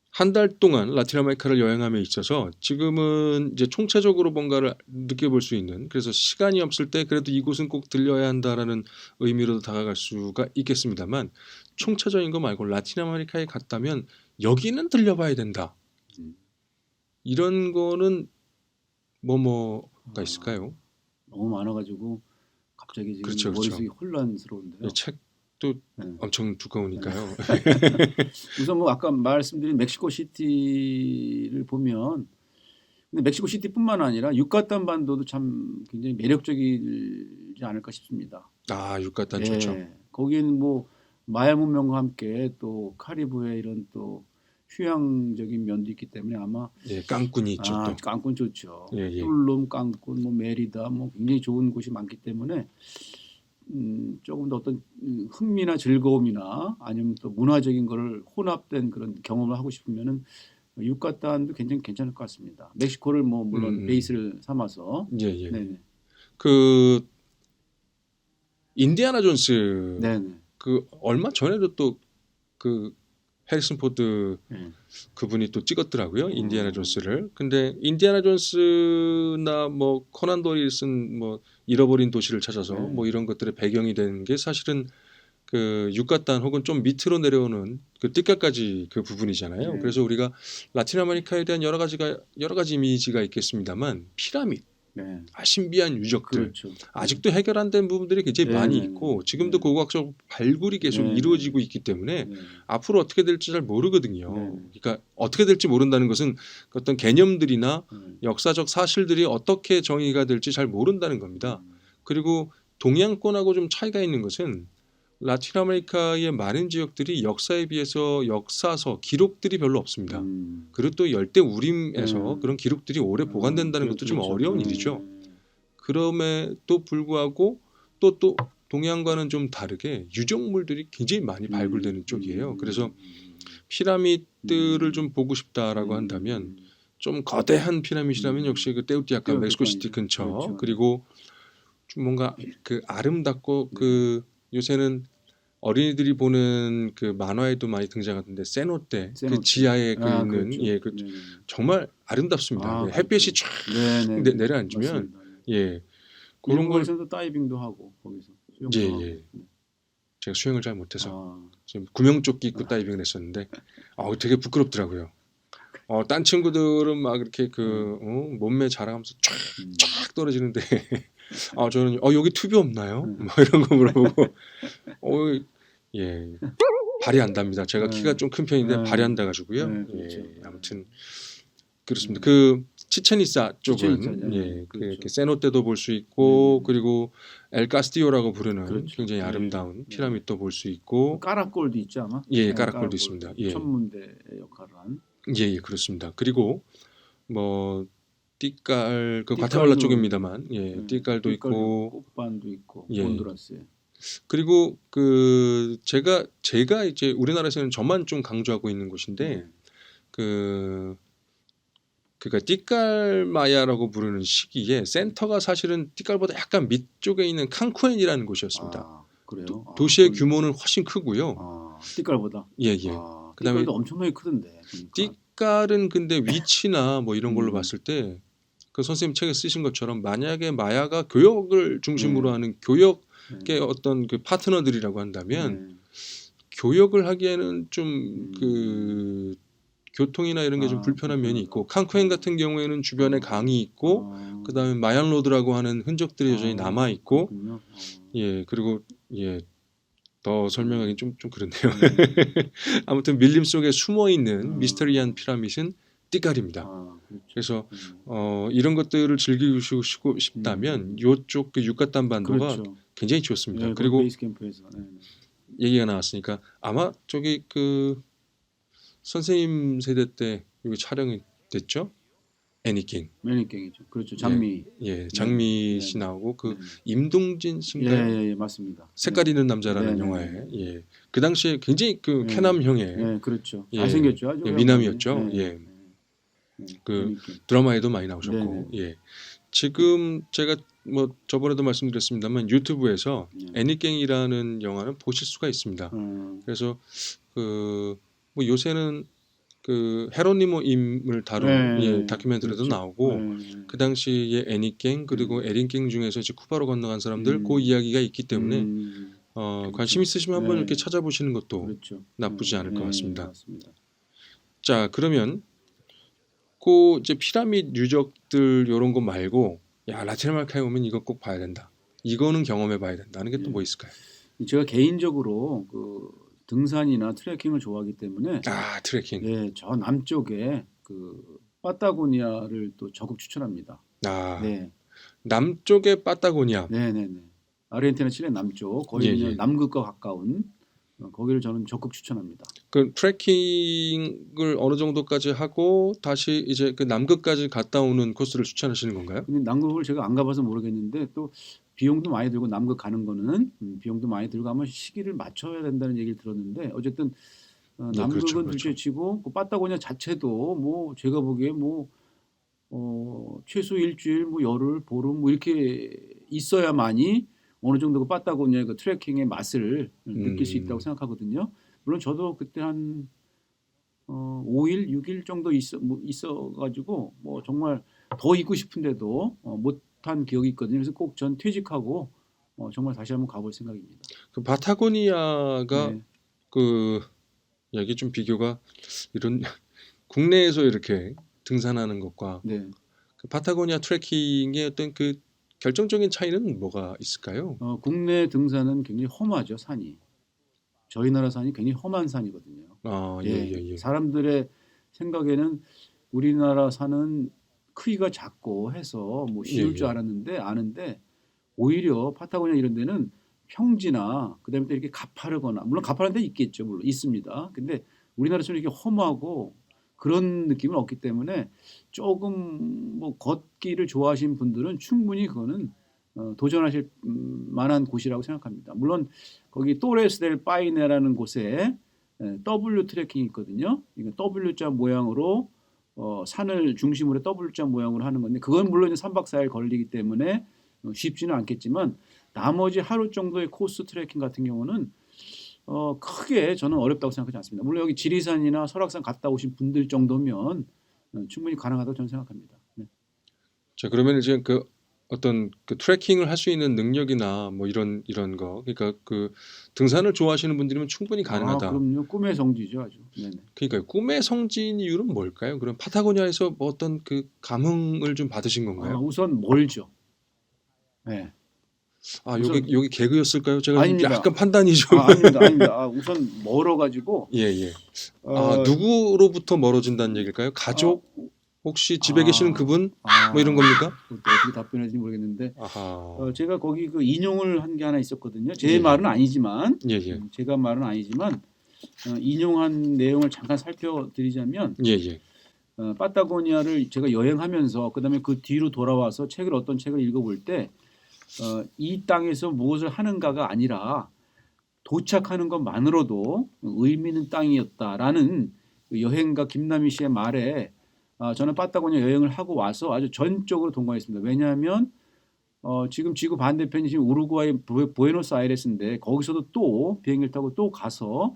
한 달 동안 라틴 아메리카를 여행함에 있어서 지금은 이제 총체적으로 뭔가를 느껴볼 수 있는 그래서 시간이 없을 때 그래도 이곳은 꼭 들려야 한다라는 의미로도 다가갈 수가 있겠습니다만 총체적인 거 말고 라틴 아메리카에 갔다면 여기는 들려봐야 된다. 이런 거는 뭐가 있을까요? 너무 많아가지고 갑자기 지금 그렇죠. 머릿속이 혼란스러운데요. 책도 엄청 두꺼우니까요. 우선 뭐 아까 말씀드린 멕시코 시티를 보면 근데 멕시코 시티뿐만 아니라 유카탄 반도도 참 굉장히 매력적이지 않을까 싶습니다. 유카탄 좋죠. 거기는 뭐 마야 문명과 함께 또 카리브해 이런 또 휴양적인 면도 있기 때문에 아마 깡꾼이 있죠. 또 깡꾼 좋죠. 예. 툴룸, 깡꾼, 뭐 메리다 뭐 굉장히 좋은 곳이 많기 때문에 조금 더 어떤 흥미나 즐거움이나 아니면 또 문화적인 거를 혼합된 그런 경험을 하고 싶으면은 유카탄도 굉장히 괜찮을 것 같습니다. 멕시코를 뭐 물론 베이스를 삼아서. 예. 네네. 인디아나 존스 네네. 얼마 전에도 또 해리슨 포드 그분이 또 찍었더라고요. 인디아나 존스를. 근데 인디아나 존스나 뭐 코난 도일 쓴 뭐 잃어버린 도시를 찾아서 뭐 이런 것들의 배경이 된 게 사실은 유카탄 혹은 좀 밑으로 내려오는 띠까까지 부분이잖아요. 그래서 우리가 라틴 아메리카에 대한 여러 가지 이미지가 있겠습니다만 피라미드 신비한 유적들 그렇죠. 아직도 해결 안 된 부분들이 굉장히 많이 있고 지금도 고고학적 발굴이 계속 이루어지고 있기 때문에 앞으로 어떻게 될지 잘 모르거든요. 그러니까 어떻게 될지 모른다는 것은 어떤 개념들이나 역사적 사실들이 어떻게 정의가 될지 잘 모른다는 겁니다. 그리고 동양권하고 좀 차이가 있는 것은 라틴 아메리카의 많은 지역들이 역사에 비해서 역사서 기록들이 별로 없습니다. 그리고 또 열대 우림에서 그런 기록들이 오래 보관된다는 것도 좀 어려운 일이죠. 그럼에도 불구하고 또 동양과는 좀 다르게 유적물들이 굉장히 많이 발굴되는 쪽이에요. 그래서 피라미드를 좀 보고 싶다라고 한다면 좀 거대한 피라미드라면 역시 테오티아칸 멕시코 시티 근처 그렇죠. 그리고 좀 뭔가 아름답고 요새는 어린이들이 보는 만화에도 많이 등장하던데 세노테 지하에 있는 그렇죠. 정말 아름답습니다. 햇빛이 쫙 내려앉으면 그런 거에서도 다이빙도 하고 거기서 수영도 하고. 제가 수영을 잘 못해서 지금 구명조끼 입고 다이빙을 했었는데 되게 부끄럽더라고요. 딴 친구들은 막 이렇게 몸매 자랑하면서 쫙 떨어지는데 저는 여기 튜브 없나요? 뭐 이런 거 물어보고 발이 안 닿습니다. 제가 키가 좀 큰 편인데 발이 안 닿아가지고요. 그렇죠. 아무튼 그렇습니다. 치첸이사 쪽은 이렇게 세노테도 볼 수 있고 그리고 엘 카스티오라고 부르는 굉장히 아름다운 피라미드도 볼 수 있고 까라꼴도 있죠 아마. 까라꼴도 있습니다. 천문대 역할을 한. 그렇습니다. 그리고 뭐 띠깔 그 띠깔도- 과테말라 쪽입니다만 네, 띠깔도 있고 꽃반도 있고 예. 혼두라스에. 그리고 그 제가 이제 우리나라에서는 저만 좀 강조하고 있는 곳인데 네. 그러니까 띠깔 마야라고 부르는 시기에 센터가 사실은 띠깔보다 약간 밑쪽에 있는 칸쿠엔이라는 곳이었습니다. 아, 그래요? 도시의 그건- 규모는 훨씬 크고요. 띠깔보다. 예. 그다음에 그다음에 띠깔도 엄청나게 크던데. 보니까. 띠깔은 근데 위치나 뭐 이런 걸로 음. 봤을 때 그 선생님 책에 쓰신 것처럼 만약에 마야가 교역을 중심으로 네. 하는 교역의 네. 어떤 그 파트너들이라고 한다면 네. 교역을 하기에는 좀 그 교통이나 이런 게 좀 불편한 면이 있고 칸쿠엔 같은 경우에는 주변에 강이 있고 그다음에 마얀 로드라고 하는 흔적들이 여전히 남아 있고 그렇군요. 그리고 더 설명하기 좀 그렇네요. 네. 아무튼 밀림 속에 숨어 있는 미스터리한 피라밋은 띠깔입니다. 그렇죠. 그래서 이런 것들을 즐기시고 싶다면 이쪽 그 유카탄 반도가 그렇죠. 굉장히 좋습니다. 네, 그리고 베이스 캠프에서. 네. 얘기가 나왔으니까 아마 저기 그 선생님 세대 때 여기 촬영이 됐죠? 애니킹. 매니깽이죠. 그렇죠. 장미. 장미 네. 씨 나오고 그 네. 임동진 씨인가요? 예, 맞습니다. 색깔 있는 남자라는 네, 영화에 네. 그 당시에 굉장히 그 네. 캐남형의 네, 그렇죠. 예. 잘생겼죠. 아주 미남이었죠. 네. 그 매니킹. 드라마에도 많이 나오셨고 지금 제가 뭐 저번에도 말씀드렸습니다만 유튜브에서 네. 애니깽이라는 영화는 보실 수가 있습니다. 그래서 그 뭐 요새는 그 헤로니모임을 다룬 네. 다큐멘터리도 그렇죠. 나오고 네. 그 당시에 애니깽 그리고 에린깽 중에서 이제 쿠바로 건너간 사람들 음. 그 이야기가 있기 때문에 그렇죠. 관심 있으시면 한번 네. 이렇게 찾아보시는 것도 그렇죠. 나쁘지 않을 것 같습니다. 맞습니다. 자 그러면 그 이제 피라밋 유적들 이런 거 말고 야 라틴 아메리카에 오면 이거 꼭 봐야 된다. 이거는 경험해 봐야 된다는 게 또 뭐 있을까요? 제가 개인적으로 그 등산이나 트레킹을 좋아하기 때문에 트레킹. 네, 저 남쪽에 그 파타고니아를 또 적극 추천합니다. 네. 남쪽의 파타고니아. 네. 아르헨티나 칠레 남쪽 거의 남극과 가까운 거기를 저는 적극 추천합니다. 그 트레킹을 어느 정도까지 하고 다시 이제 그 남극까지 갔다 오는 코스를 추천하시는 건가요? 근데 남극을 제가 안 가봐서 모르겠는데 또 비용도 많이 들고 남극 가는 거는 비용도 많이 들고 아마 시기를 맞춰야 된다는 얘기를 들었는데 어쨌든 남극은 그렇죠. 둘째치고 그 파타고니아 자체도 뭐 제가 보기에 뭐 최소 일주일 뭐 열흘 보름 뭐 이렇게 있어야만이 어느 정도 그 파타고니아 그 트레킹의 맛을 느낄 수 있다고 생각하거든요. 물론 저도 그때 한 5일, 6일 정도 있어가지고 뭐 정말 더 있고 싶은데도 못한 기억이 있거든요. 그래서 꼭 전 퇴직하고 정말 다시 한번 가볼 생각입니다. 그 파타고니아가 네. 그 여기 좀 비교가 이런 국내에서 이렇게 등산하는 것과 네. 그 파타고니아 트레킹의 어떤 그 결정적인 차이는 뭐가 있을까요? 국내 등산은 굉장히 험하죠, 산이. 저희 나라 산이 굉장히 험한 산이거든요. 사람들의 생각에는 우리나라 산은 크기가 작고 해서 뭐 쉬울 줄 알았는데 아는데 오히려 파타고니아 이런 데는 평지나 그다음에 또 이렇게 가파르거나 물론 가파른 데 있겠죠, 물론 있습니다. 근데 우리나라처럼 이렇게 험하고 그런 느낌은 없기 때문에 조금 뭐 걷기를 좋아하시는 분들은 충분히 그거는 도전하실 만한 곳이라고 생각합니다. 물론 거기 또레스 델 파이네라는 곳에 W 트레킹이 있거든요. 이거 W자 모양으로 산을 중심으로 W자 모양으로 하는 건데 그건 물론 3박 4일 걸리기 때문에 쉽지는 않겠지만 나머지 하루 정도의 코스 트레킹 같은 경우는 크게 저는 어렵다고 생각하지 않습니다. 물론 여기 지리산이나 설악산 갔다 오신 분들 정도면 충분히 가능하다고 저는 생각합니다. 네. 자 그러면 이제 그 어떤 그 트레킹을 할 수 있는 능력이나 뭐 이런 거 그러니까 그 등산을 좋아하시는 분들이면 충분히 가능하다. 그럼요. 꿈의 성지죠, 아주. 네네. 그러니까 꿈의 성지인 이유는 뭘까요? 그럼 파타고니아에서 뭐 어떤 그 감흥을 좀 받으신 건가요? 우선 멀죠. 네. 여기 개그였을까요? 제가 아닙니다. 약간 판단이 좀 아닙니다. 우선 멀어가지고. 누구로부터 멀어진다는 얘기일까요? 가족? 혹시 집에 계시는 그분? 뭐 이런 겁니까? 어떻게 답변할지 모르겠는데 제가 거기 그 인용을 한 게 하나 있었거든요. 제 말은 아니지만 제가 말은 아니지만 인용한 내용을 잠깐 살펴드리자면 파타고니아를 제가 여행하면서 그다음에 그 뒤로 돌아와서 어떤 책을 읽어볼 때 이 땅에서 무엇을 하는가가 아니라 도착하는 것만으로도 의미 있는 땅이었다라는 그 여행가 김남희 씨의 말에 저는 파타고니아 여행을 하고 와서 아주 전적으로 동감했습니다. 왜냐하면 지금 지구 반대편이 지금 우루과이 부에노스아이레스인데 거기서도 또 비행기를 타고 또 가서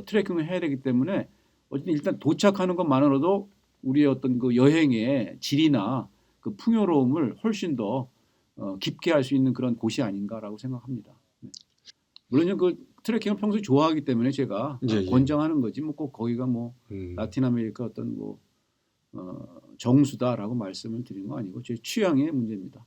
트레킹을 해야 되기 때문에 어쨌든 일단 도착하는 것만으로도 우리의 어떤 그 여행의 질이나 그 풍요로움을 훨씬 더 깊게 할 수 있는 그런 곳이 아닌가라고 생각합니다. 네. 물론 그 트레킹을 평소에 좋아하기 때문에 제가 예, 예. 권장하는 거지 뭐 꼭 거기가 뭐 라틴 아메리카 어떤 뭐 정수다라고 말씀을 드리는 거 아니고 제 취향의 문제입니다.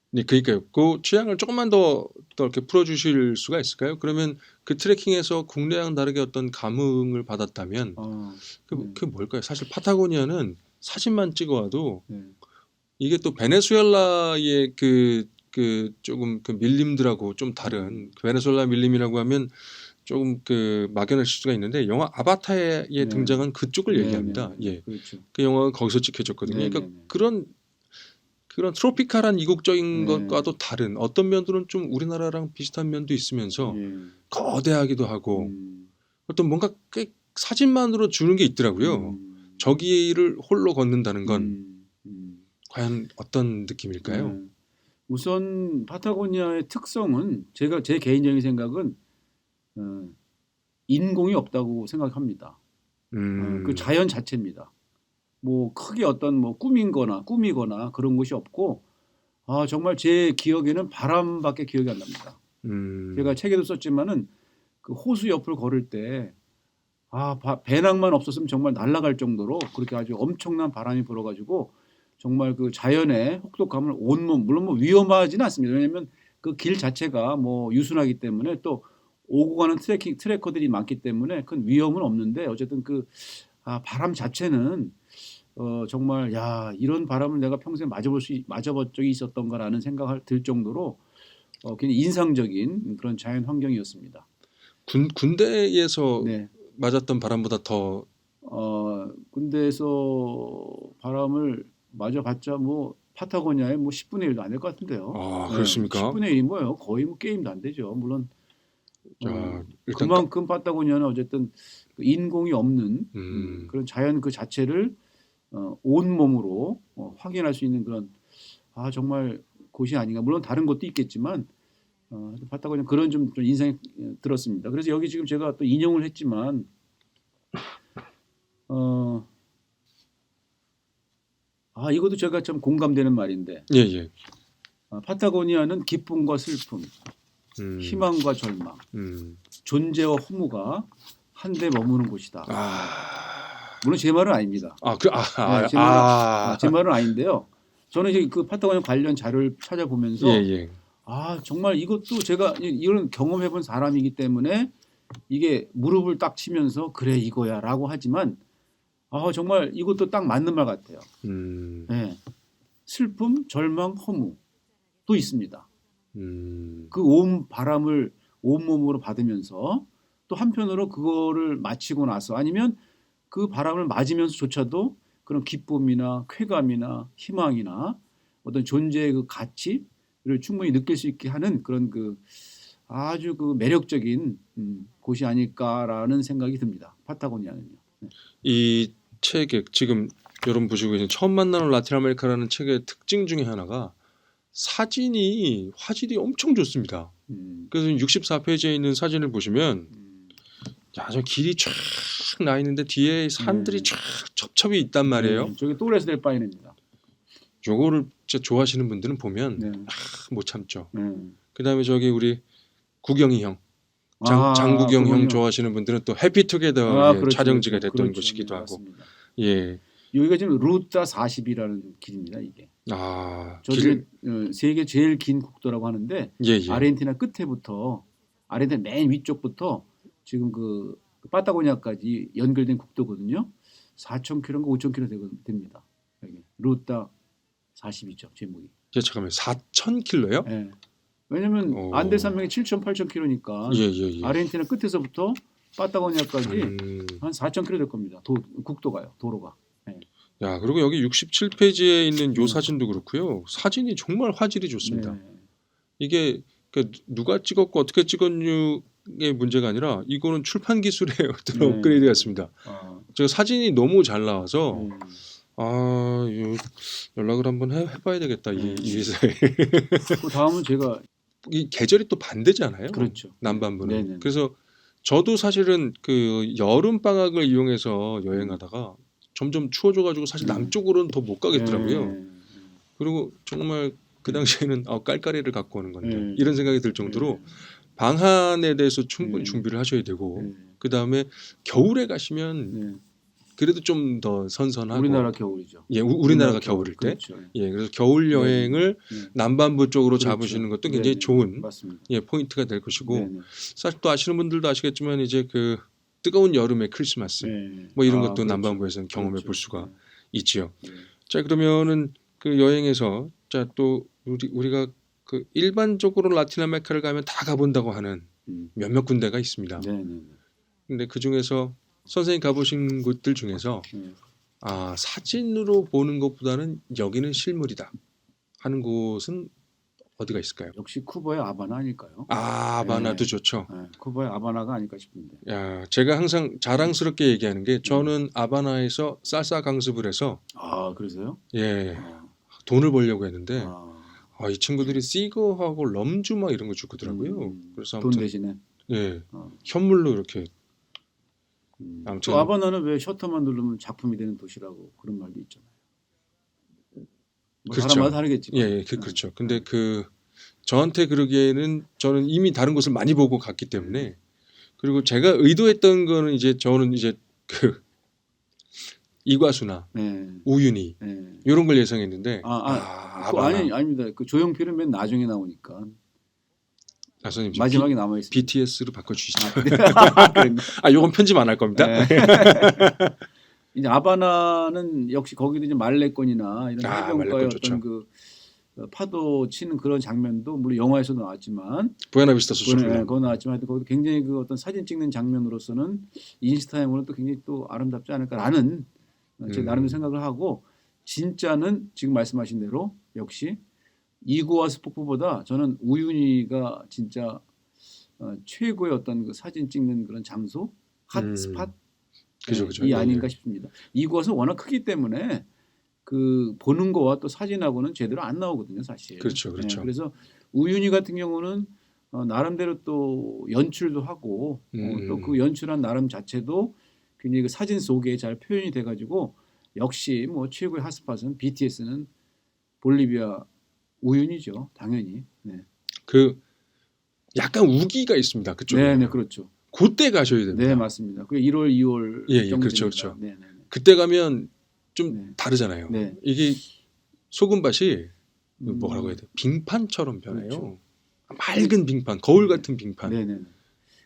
네, 그러니까요. 그 취향을 조금만 더 이렇게 풀어주실 수가 있을까요? 그러면 그 트레킹에서 국내랑 다르게 어떤 감흥을 받았다면 네. 그게 뭘까요? 사실 파타고니아는 사진만 찍어와도 네. 이게 또 베네수엘라의 그 조금 그 밀림들하고 좀 다른 그 베네수엘라 밀림이라고 하면 조금 그 막연하실 수가 있는데 영화 아바타에 네. 등장한 그쪽을 네, 얘기합니다. 네, 네. 예, 그렇죠. 그 영화가 거기서 찍혀졌거든요. 네, 그러니까 네, 네. 그런 트로피칼한 이국적인 네. 것과도 다른 어떤 면들은 좀 우리나라랑 비슷한 면도 있으면서 예. 거대하기도 하고 음, 어떤 뭔가 꽤 사진만으로 주는 게 있더라고요. 저기를 홀로 걷는다는 건 과연 어떤 느낌일까요? 네. 우선 파타고니아의 특성은 제 개인적인 생각은 인공이 없다고 생각합니다. 그 자연 자체입니다. 뭐 크게 어떤 뭐 꾸미거나 그런 것이 없고 정말 제 기억에는 바람밖에 기억이 안 납니다. 제가 책에도 썼지만은 그 호수 옆을 걸을 때 배낭만 없었으면 정말 날아갈 정도로 그렇게 아주 엄청난 바람이 불어가지고 정말 그 자연의 혹독함을 온몸 물론 뭐 위험하지는 않습니다. 왜냐하면 그 길 자체가 뭐 유순하기 때문에 또 오고 가는 트레커들이 많기 때문에 큰 위험은 없는데 어쨌든 그 바람 자체는 정말 야 이런 바람을 내가 평소에 맞아본 적이 있었던가라는 생각을 들 정도로 굉장히 인상적인 그런 자연 환경이었습니다. 군대에서 네. 맞았던 바람보다 더 군대에서 바람을 맞아봤자 뭐 파타고니아에 뭐 10분의 1도 안 될 것 같은데요. 그렇습니까? 10분의 1이 뭐예요? 거의 뭐 게임도 안 되죠. 물론 자, 일단 그만큼 파타고니아는 어쨌든 그 인공이 없는 그런 자연 그 자체를 온 몸으로 확인할 수 있는 그런 정말 곳이 아닌가. 물론 다른 곳도 있겠지만 파타고니아 그런 좀 인상이 들었습니다. 그래서 여기 지금 제가 또 인용을 했지만 이것도 제가 참 공감되는 말인데 예. 파타고니아는 기쁨과 슬픔, 희망과 절망, 존재와 허무가 한데 머무는 곳이다. 물론 제 말은 아닙니다. 제 말은 아닌데요. 저는 이제 그 파타고니아 관련 자료를 찾아보면서 정말 이것도 제가 이런 경험해본 사람이기 때문에 이게 무릎을 딱 치면서 그래 이거야라고 하지만 정말 이것도 딱 맞는 말 같아요. 네. 슬픔, 절망, 허무도 있습니다. 그 온 바람을 온몸으로 받으면서 또 한편으로 그거를 마치고 나서 아니면 그 바람을 맞으면서조차도 그런 기쁨이나 쾌감이나 희망이나 어떤 존재의 그 가치를 충분히 느낄 수 있게 하는 그런 그 아주 그 매력적인 곳이 아닐까라는 생각이 듭니다. 파타고니아는요. 네. 이 책에 지금 여러분 보시고 계신 처음 만나는 라틴 아메리카라는 책의 특징 중에 하나가 화질이 엄청 좋습니다. 그래서 64페이지에 있는 사진을 보시면 저 길이 쫙 나 있는데 뒤에 산들이 쫙 첩첩이 있단 말이에요. 저기 또레스 델 파이네입니다. 요거를 진짜 좋아하시는 분들은 보면 못 참죠. 그다음에 저기 우리 구경이 형, 장구경 형 좋아하시는 분들은 또 해피투게더 그렇죠, 촬영지가 됐던 그렇죠. 곳이기도 하고. 맞습니다. 예. 여기가 지금 루타 40이라는 길입니다. 이게. 세계 제일 긴 국도라고 하는데 아르헨티나 끝에부터 아르헨티나 맨 위쪽부터 지금 그 파타고니아까지 연결된 국도거든요. 4,000km인가 5,000km 됩니다. 여기. 루타 40이죠. 제목이. 잠깐만요. 4,000km요? 네. 왜냐면 안데 산맥이 7,000, 8,000km니까 아르헨티나 끝에서부터 파타고니아까지 한 4,000km 될 겁니다. 국도가요. 도로가. 야, 그리고 여기 67페이지에 있는 요 네. 사진도 그렇고요. 사진이 정말 화질이 좋습니다. 네. 이게 그 누가 찍었고 어떻게 찍었냐의 문제가 아니라 이거는 출판 기술에 어떤 네. 업그레이드였습니다. 아, 제가 사진이 너무 잘 나와서 네. 이거 연락을 한번 해봐야 되겠다 이 회사에. 그 다음은 제가 이 계절이 또 반대잖아요. 그렇죠. 남반부는. 네네. 그래서 저도 사실은 그 여름 방학을 이용해서 여행하다가 점점 추워져가지고 사실 남쪽으로는 더 못 가겠더라고요. 네. 그리고 정말 그 당시에는 깔깔이를 갖고 오는 건데 네. 이런 생각이 들 정도로 방한에 대해서 충분히 네. 준비를 하셔야 되고 네. 그 다음에 겨울에 가시면 네. 그래도 좀 더 선선하고 우리나라 겨울이죠. 예, 우리나라가 겨울일 때 그렇죠. 예, 그래서 겨울 여행을 네. 남반부 쪽으로 그렇죠. 잡으시는 것도 굉장히 네네. 좋은 맞습니다. 예, 포인트가 될 것이고 네네. 사실 또 아시는 분들도 아시겠지만 이제 그 뜨거운 여름의 크리스마스 네. 뭐 이런 아, 것도 그렇죠. 남반부에서는 경험해 그렇죠. 볼 수가 네. 있지요. 네. 자, 그러면은 그 여행에서 자 또 우리가 그 일반적으로 라틴 아메리카를 가면 다 가본다고 하는 몇몇 군데가 있습니다. 네네. 근데 그 중에서 선생님 가보신 곳들 중에서 네. 사진으로 보는 것보다는 여기는 실물이다 하는 곳은 어디가 있을까요? 역시 쿠바의 아바나 아닐까요? 아바나도 네. 좋죠. 네. 쿠바의 아바나가 아닐까 싶은데. 야, 제가 항상 자랑스럽게 얘기하는 게 저는 아바나에서 살사 강습을 해서 아, 그러세요? 예, 아, 돈을 벌려고 했는데 아, 이 친구들이 시거하고 럼주 막 이런 거 주거든요. 그래서 돈 아무튼 대신에. 예, 어. 현물로 이렇게 아무튼 그 아바나는 왜 셔터만 누르면 작품이 되는 도시라고 그런 말도 있잖아요. 뭐 그렇죠. 사람마다 다르겠지만. 예, 그렇죠. 근데 그 저한테 그러기에는 저는 이미 다른 곳을 많이 보고 갔기 때문에 그리고 제가 의도했던 거는 이제 저는 이제 그 이과수나 네. 우윤희 네. 이런 걸 예상했는데 그거 아닙니다. 그 조용필은 맨 나중에 나오니까 선생님 마지막에 남아 있습니다. BTS로 바꿔주시죠. 그런가? 요건 편집 안 할 겁니다. 네. 이제 아바나는 역시 거기도 이제 말레권이나 이런 해변가의 말레권 어떤 좋죠. 그 파도 치는 그런 장면도 물론 영화에서도 나왔지만 부에나비스타 소설로 그거 나왔지만 하여튼 거기도 굉장히 그 어떤 사진 찍는 장면으로서는 인스타용으로 또 굉장히 또 아름답지 않을까라는 제 나름의 생각을 하고 진짜는 지금 말씀하신 대로 역시 이구아스 폭포보다 저는 우유니가 진짜 최고의 어떤 그 사진 찍는 그런 장소 핫스팟 그죠. 이 아닌가 싶습니다. 이구아스는 워낙 크기 때문에 그 보는 거와 또 사진하고는 제대로 안 나오거든요, 사실. 그렇죠. 그래서 우유니 같은 경우는 나름대로 또 연출도 하고 또 그 연출한 나름 자체도 굉장히 그 사진 속에 잘 표현이 돼가지고 역시 뭐 최고의 핫스팟은 BTS는 볼리비아 우윤이죠, 당연히. 네. 그 약간 우기가 있습니다. 그쪽에. 네, 그렇죠. 그때 가셔야 됩니다. 네, 맞습니다. 그 1월, 2월 예, 정도 그렇죠, 됩니다. 그렇죠. 네. 그때 가면 좀 네. 다르잖아요. 네. 이게 소금밭이 뭐라고 해야 돼? 빙판처럼 변해요. 그렇죠. 맑은 빙판, 거울 같은 빙판. 네.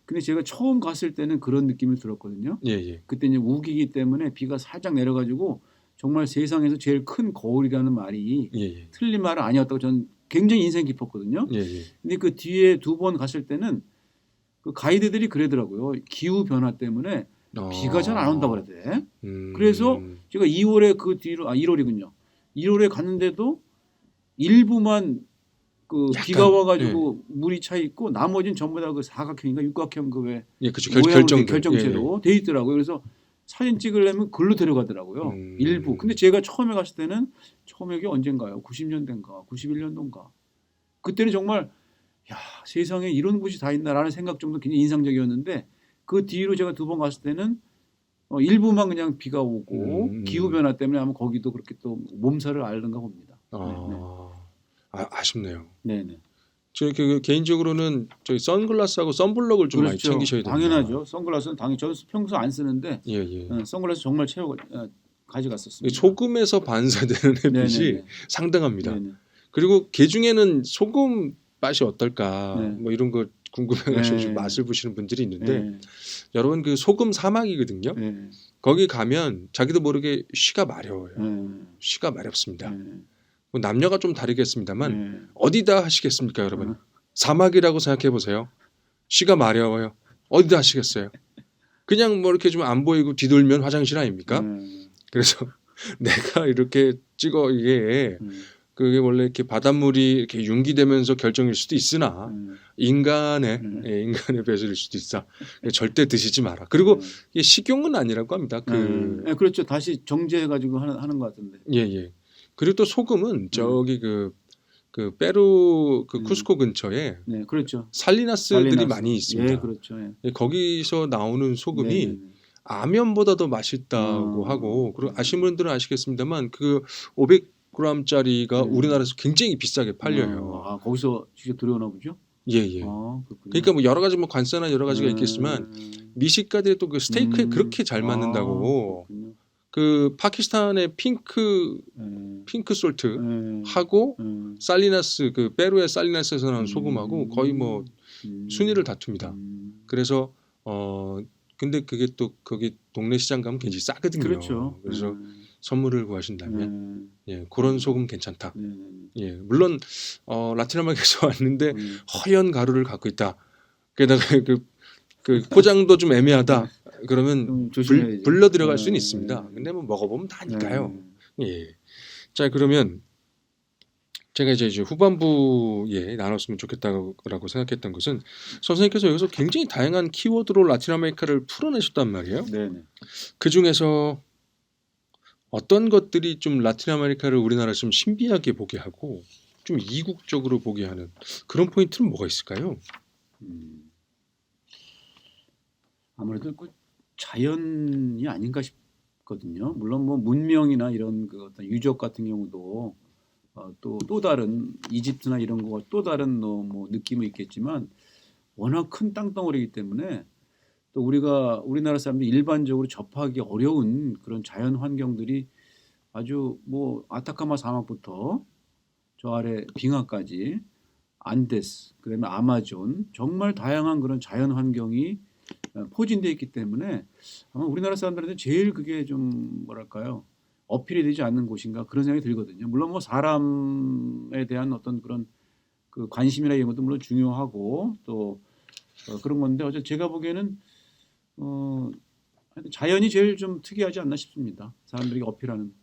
근데 제가 처음 갔을 때는 그런 느낌을 들었거든요. 예. 그때 이제 우기기 때문에 비가 살짝 내려가지고 정말 세상에서 제일 큰 거울이라는 말이 예. 틀린 말은 아니었다고 저는 굉장히 인상 깊었거든요. 예. 근데 그 뒤에 두 번 갔을 때는 그 가이드들이 그러더라고요. 기후 변화 때문에 비가 잘 안 온다고 그러대. 그래서 제가 2월에 그 뒤로 1월이군요. 1월에 갔는데도 일부만 그 약간, 비가 와가지고 물이 차 있고 나머지는 전부 다 그 사각형인가 육각형 그왜 그렇죠. 결정체로 돼 있더라고요. 그래서 사진 찍으려면 글로 데려가더라고요. 일부. 근데 제가 처음에 갔을 때는 처음에 여기 언젠가요? 90년대인가 91년도인가. 그때는 정말 야 세상에 이런 곳이 다 있나라는 생각 정도 굉장히 인상적이었는데 그 뒤로 제가 두 번 갔을 때는 일부만 그냥 비가 오고 기후 변화 때문에 아마 거기도 그렇게 또 몸살을 앓는가 봅니다. 아쉽네요. 네네. 저 개인적으로는 저희 선글라스하고 선블럭을 좀 많이 챙기셔야 됩니다. 당연하죠. 선글라스는 당연히 저는 평소 안 쓰는데 선글라스 정말 가져갔었습니다. 소금에서 반사되는 햇빛이 네네네. 상당합니다. 네네. 그리고 게 중에는 소금 맛이 어떨까 네. 뭐 이런 거 궁금해가지고 네. 맛을 보시는 분들이 있는데 네. 여러분 그 소금 사막이거든요. 네. 거기 가면 자기도 모르게 쉬가 마려워요. 쉬가 마렵습니다. 네. 뭐 남녀가 좀 다르겠습니다만 네. 어디다 하시겠습니까, 여러분? 사막이라고 생각해 보세요. 쉬가 마려워요. 어디다 하시겠어요? 그냥 뭐 이렇게 좀 안 보이고 뒤돌면 화장실 아닙니까? 그래서 내가 이렇게 찍어 이게 음, 그게 원래 이렇게 바닷물이 이렇게 융기되면서 결정일 수도 있으나 음, 인간의 음, 인간의 배설일 수도 있어. 절대 드시지 마라. 그리고 이게 식용은 아니라고 합니다. 예, 그렇죠. 다시 정제해가지고 하는 것 같은데. 예. 그리고 또 소금은 음, 저기 그 페루 그 음, 쿠스코 근처에 네, 그렇죠. 살리나스들이 살리나스. 많이 예, 있습니다. 그렇죠. 예. 거기서 나오는 네, 소금이 네, 네. 아면보다 더 맛있다고 하고 그리고 아시는 분들은 아시겠습니다만 그 500g짜리가 네. 우리나라에서 굉장히 비싸게 팔려요. 아, 거기서 직접 들여오나 보죠? 예. 그렇군요. 그러니까 뭐 여러 가지 뭐 관세나 여러 가지가 있겠지만 미식가들이 또 그 스테이크에 그렇게 잘 맞는다고 그렇군요. 그 파키스탄의 핑크 예, 솔트 예, 하고 예. 살리나스 그 페루의 살리나스에서 나온 소금하고 거의 뭐 순위를 다툽니다. 그래서 근데 그게 또 거기 동네 시장 가면 굉장히 싸거든요. 그렇죠. 그래서 선물을 구하신다면 예, 그런 소금 괜찮다. 네, 네, 네. 물론 라틴 아메리카에서 왔는데 음, 허연 가루를 갖고 있다. 게다가 그 포장도 좀 애매하다. 그러면 좀 조심해야지. 불러 들어갈 수는 예, 있습니다. 근데 뭐 먹어보면 다 아니까요. 예. 예. 자 그러면 제가 이제 후반부에 나눴으면 좋겠다고 생각했던 것은 선생님께서 여기서 굉장히 다양한 키워드로 라틴 아메리카를 풀어내셨단 말이에요. 네, 네. 그 중에서 어떤 것들이 좀 라틴 아메리카를 우리나라에 좀 신비하게 보게 하고 좀 이국적으로 보게 하는 그런 포인트는 뭐가 있을까요? 음, 아무래도 그 자연이 아닌가 싶거든요. 물론 뭐 문명이나 이런 그 어떤 유적 같은 경우도 또 다른 이집트나 이런 거와 또 다른 뭐 느낌이 있겠지만 워낙 큰 땅덩어리이기 때문에 또 우리나라 사람들이 일반적으로 접하기 어려운 그런 자연 환경들이 아주 뭐 아타카마 사막부터 저 아래 빙하까지 안데스 그다음에 아마존 정말 다양한 그런 자연 환경이 포진되어 있기 때문에 아마 우리나라 사람들한테 제일 그게 좀 뭐랄까요 어필이 되지 않는 곳인가 그런 생각이 들거든요. 물론 뭐 사람에 대한 어떤 그런 그 관심이나 이런 것도 물론 중요하고 또 그런 건데 어제 제가 보기에는 어, 하여튼 자연이 제일 좀 특이하지 않나 싶습니다. 사람들이 어필하는.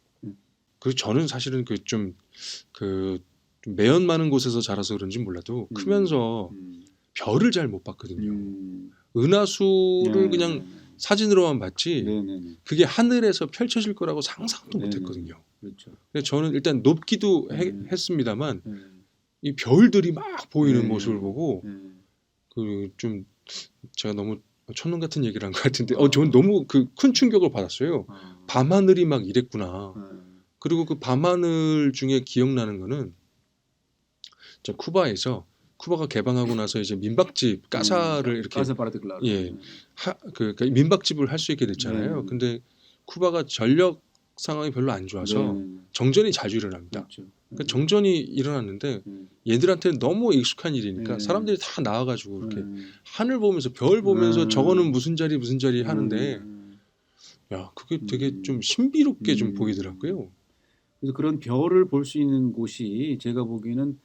그리고 저는 사실은 좀 매연 많은 곳에서 자라서 그런지 몰라도 음, 크면서 음, 별을 잘 못 봤거든요. 음, 은하수를 네, 그냥 사진으로만 봤지 네, 네, 네, 그게 하늘에서 펼쳐질 거라고 상상도 네, 못했거든요. 그렇죠. 근데 저는 일단 높기도 했습니다만 이 별들이 막 보이는 네, 모습을 보고 네, 그 좀 제가 너무 천문 같은 얘기를 한 것 같은데 아. 저는 너무 그 큰 충격을 받았어요. 아, 밤하늘이 막 이랬구나. 네, 그리고 그 밤하늘 중에 기억나는 거는 저 쿠바가 개방하고 나서 이제 민박집 가사를 이렇게 가사 파르티클라르. 예, 그러니까 민박집을 할 수 있게 됐잖아요. 네. 근데 쿠바가 전력 상황이 별로 안 좋아서 네, 정전이 자주 일어납니다. 그렇죠. 그 정전이 일어났는데 네, 얘들한테는 너무 익숙한 일이니까 네. 사람들이 다 나와가지고 이렇게 네, 하늘 보면서 별 보면서 네. 저거는 무슨 자리 하는데 네. 야 그게 되게 좀 신비롭게 좀 음. 보이더라고요. 그래서 그런 별을 볼 수 있는 곳이 제가 보기에는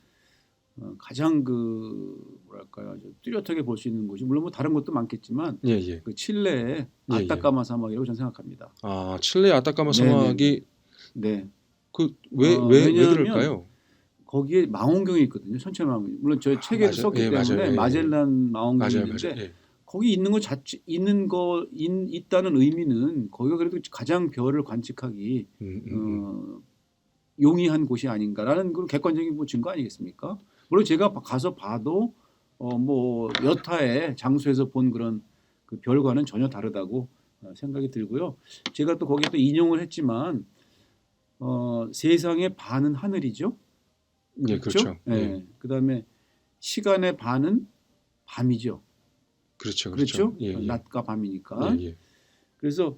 가장 그 뭐랄까요 아주 뚜렷하게 볼 수 있는 곳이 물론 뭐 다른 것도 많겠지만 예. 그 칠레의 예. 아타카마 사막이라고 저는 생각합니다. 아 칠레 아타카마 네네네. 사막이 네. 그 왜 왜냐하면 그럴까요? 거기에 망원경이 있거든요. 천체 망원경. 물론 저 책에도 맞아요. 썼기 예, 때문에 맞아요. 예, 마젤란 망원경이 맞아요. 있는데 예. 거기 있는 것 자체 있다는 의미는 거기가 그래도 가장 별을 관측하기 용이한 곳이 아닌가라는 그런 객관적인 뭐 증거 아니겠습니까? 물론 제가 가서 봐도 뭐 여타의 장소에서 본 그런 그 별과는 전혀 다르다고 생각이 들고요. 제가 또 거기에 또 인용을 했지만 세상의 반은 하늘이죠. 예, 그렇죠. 예. 그다음에 시간의 반은 밤이죠. 그렇죠. 그렇죠? 예. 낮과 밤이니까. 예. 그래서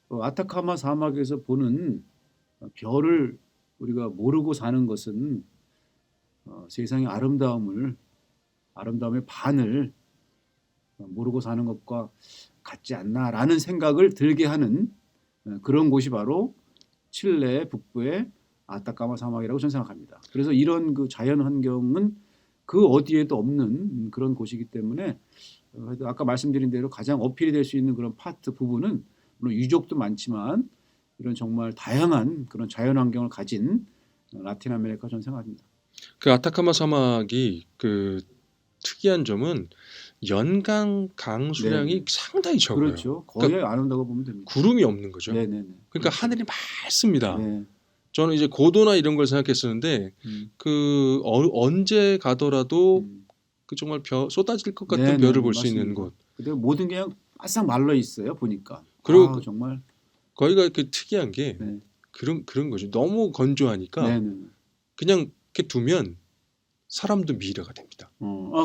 아타카마 사막에서 보는 별을 우리가 모르고 사는 것은 세상의 아름다움의 반을 모르고 사는 것과 같지 않나라는 생각을 들게 하는 그런 곳이 바로 칠레 북부의 아타카마 사막이라고 저는 생각합니다. 그래서 이런 그 자연 환경은 그 어디에도 없는 그런 곳이기 때문에 아까 말씀드린 대로 가장 어필이 될 수 있는 그런 파트 부분은 물론 유적도 많지만 이런 정말 다양한 그런 자연 환경을 가진 라틴 아메리카 저는 생각합니다. 그 아타카마 사막이 그 특이한 점은 연간 강수량이 네네. 상당히 적어요. 그렇죠. 거의 안 온다고 보면 됩니다. 구름이 없는 거죠. 네네네. 그러니까 그렇죠. 하늘이 맑습니다. 네. 저는 이제 고도나 이런 걸 생각했었는데 그 언제 가더라도 그 정말 쏟아질 것 같은 네네, 별을 볼 수 있는 맞습니다. 곳. 근데 모든 게 그냥 바싹 말라 있어요. 보니까. 그리고 정말. 거기가 그 특이한 게 네. 그런 거죠. 너무 건조하니까 네네. 그냥 이렇게 두면 사람도 미래가 됩니다.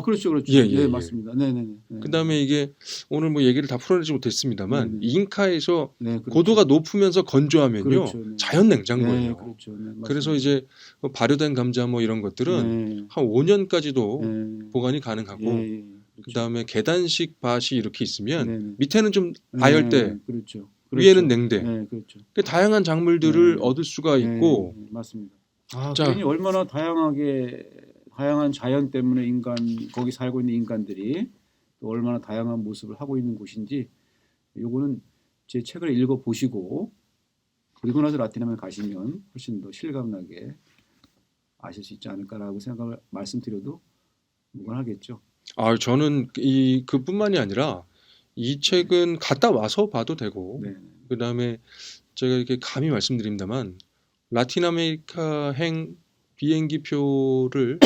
그렇죠, 그렇죠. 예, 예, 네, 예. 맞습니다. 네네네. 네. 그다음에 이게 오늘 뭐 얘기를 다 풀어내지 못했습니다만 네네. 잉카에서 네, 그렇죠. 고도가 높으면서 건조하면요 그렇죠, 네. 자연 냉장고예요. 네, 그렇죠. 네, 맞습니다. 그래서 이제 뭐 발효된 감자 뭐 이런 것들은 네. 한 5년까지도 네. 보관이 가능하고 예, 예. 그렇죠. 그다음에 계단식 밭이 이렇게 있으면 네네. 밑에는 좀 아열대, 네, 그렇죠. 위에는 냉대. 네, 그렇죠. 그 다양한 작물들을 네. 얻을 수가 있고 네, 맞습니다. 자. 그러니 얼마나 다양한 자연 때문에 거기 살고 있는 인간들이 또 얼마나 다양한 모습을 하고 있는 곳인지 요거는 제 책을 읽어 보시고 그리고 나서 라틴 아메리카 가시면 훨씬 더 실감나게 아실 수 있지 않을까라고 생각을 말씀드려도 무관하겠죠. 저는 그뿐만이 아니라 이 책은 갔다 와서 봐도 되고 네. 그다음에 제가 이렇게 감히 말씀드립니다만 라틴 아메리카행 비행기 표를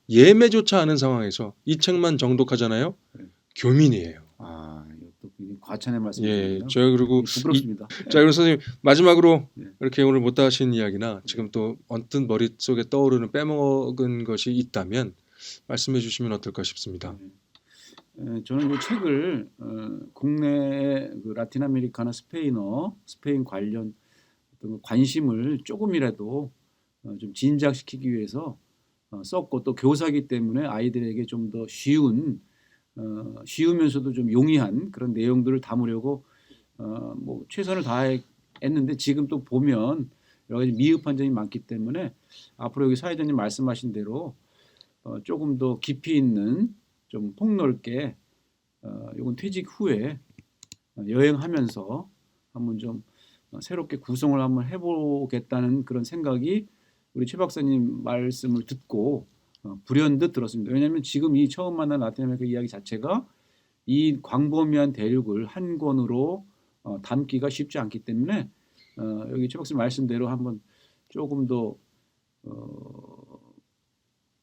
예매조차 않은 상황에서 이 책만 정독하잖아요. 네. 교민이에요. 이것도 굉장히 과찬의 예, 말씀이시네요. 제가 그리고 부끄럽습니다. 자, 그래서 선생님 마지막으로 네. 이렇게 오늘 못다 하신 이야기나 지금 또 언뜻 머릿속에 떠오르는 빼먹은 것이 있다면 말씀해 주시면 어떨까 싶습니다. 저는 이 책을 국내의 그 라틴 아메리카나 스페인 관련 어떤 관심을 조금이라도 좀 진작시키기 위해서 썼고 또 교사기 때문에 아이들에게 좀 더 쉬우면서도 좀 용이한 그런 내용들을 담으려고 뭐 최선을 다했는데 지금 또 보면 여러 가지 미흡한 점이 많기 때문에 앞으로 여기 사회자님 말씀하신 대로 조금 더 깊이 있는 좀 폭넓게 이건 퇴직 후에 여행하면서 한번 좀 새롭게 구성을 한번 해보겠다는 그런 생각이 우리 최 박사님 말씀을 듣고 불현듯 들었습니다. 왜냐하면 지금 이 처음 만난 라틴 아메리카 이야기 자체가 이 광범위한 대륙을 한 권으로 담기가 쉽지 않기 때문에 여기 최 박사님 말씀대로 한번 조금 더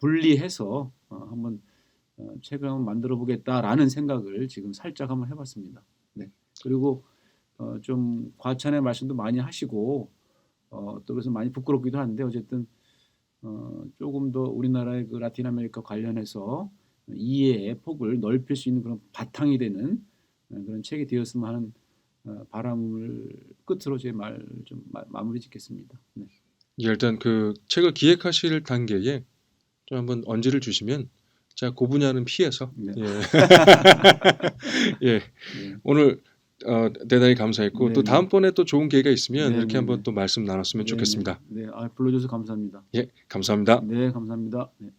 분리해서 한번 책을 한번 만들어 보겠다라는 생각을 지금 살짝 한번 해봤습니다. 네. 그리고 좀 과찬의 말씀도 많이 하시고 또 그래서 많이 부끄럽기도 한데 어쨌든 조금 더 우리나라의 그 라틴 아메리카 관련해서 이해의 폭을 넓힐 수 있는 그런 바탕이 되는 그런 책이 되었으면 하는 바람을 끝으로 제 말 좀 마무리 짓겠습니다. 네. 일단 그 책을 기획하실 단계에 좀 한번 언지를 주시면 제가 그 분야는 피해서 네. 예. 네. 오늘 대단히 감사했고 네, 또 네. 다음번에 또 좋은 기회가 있으면 네, 이렇게 네, 한번 네. 또 말씀 나눴으면 좋겠습니다. 네, 불러줘서 감사합니다. 예, 감사합니다. 네, 감사합니다. 네.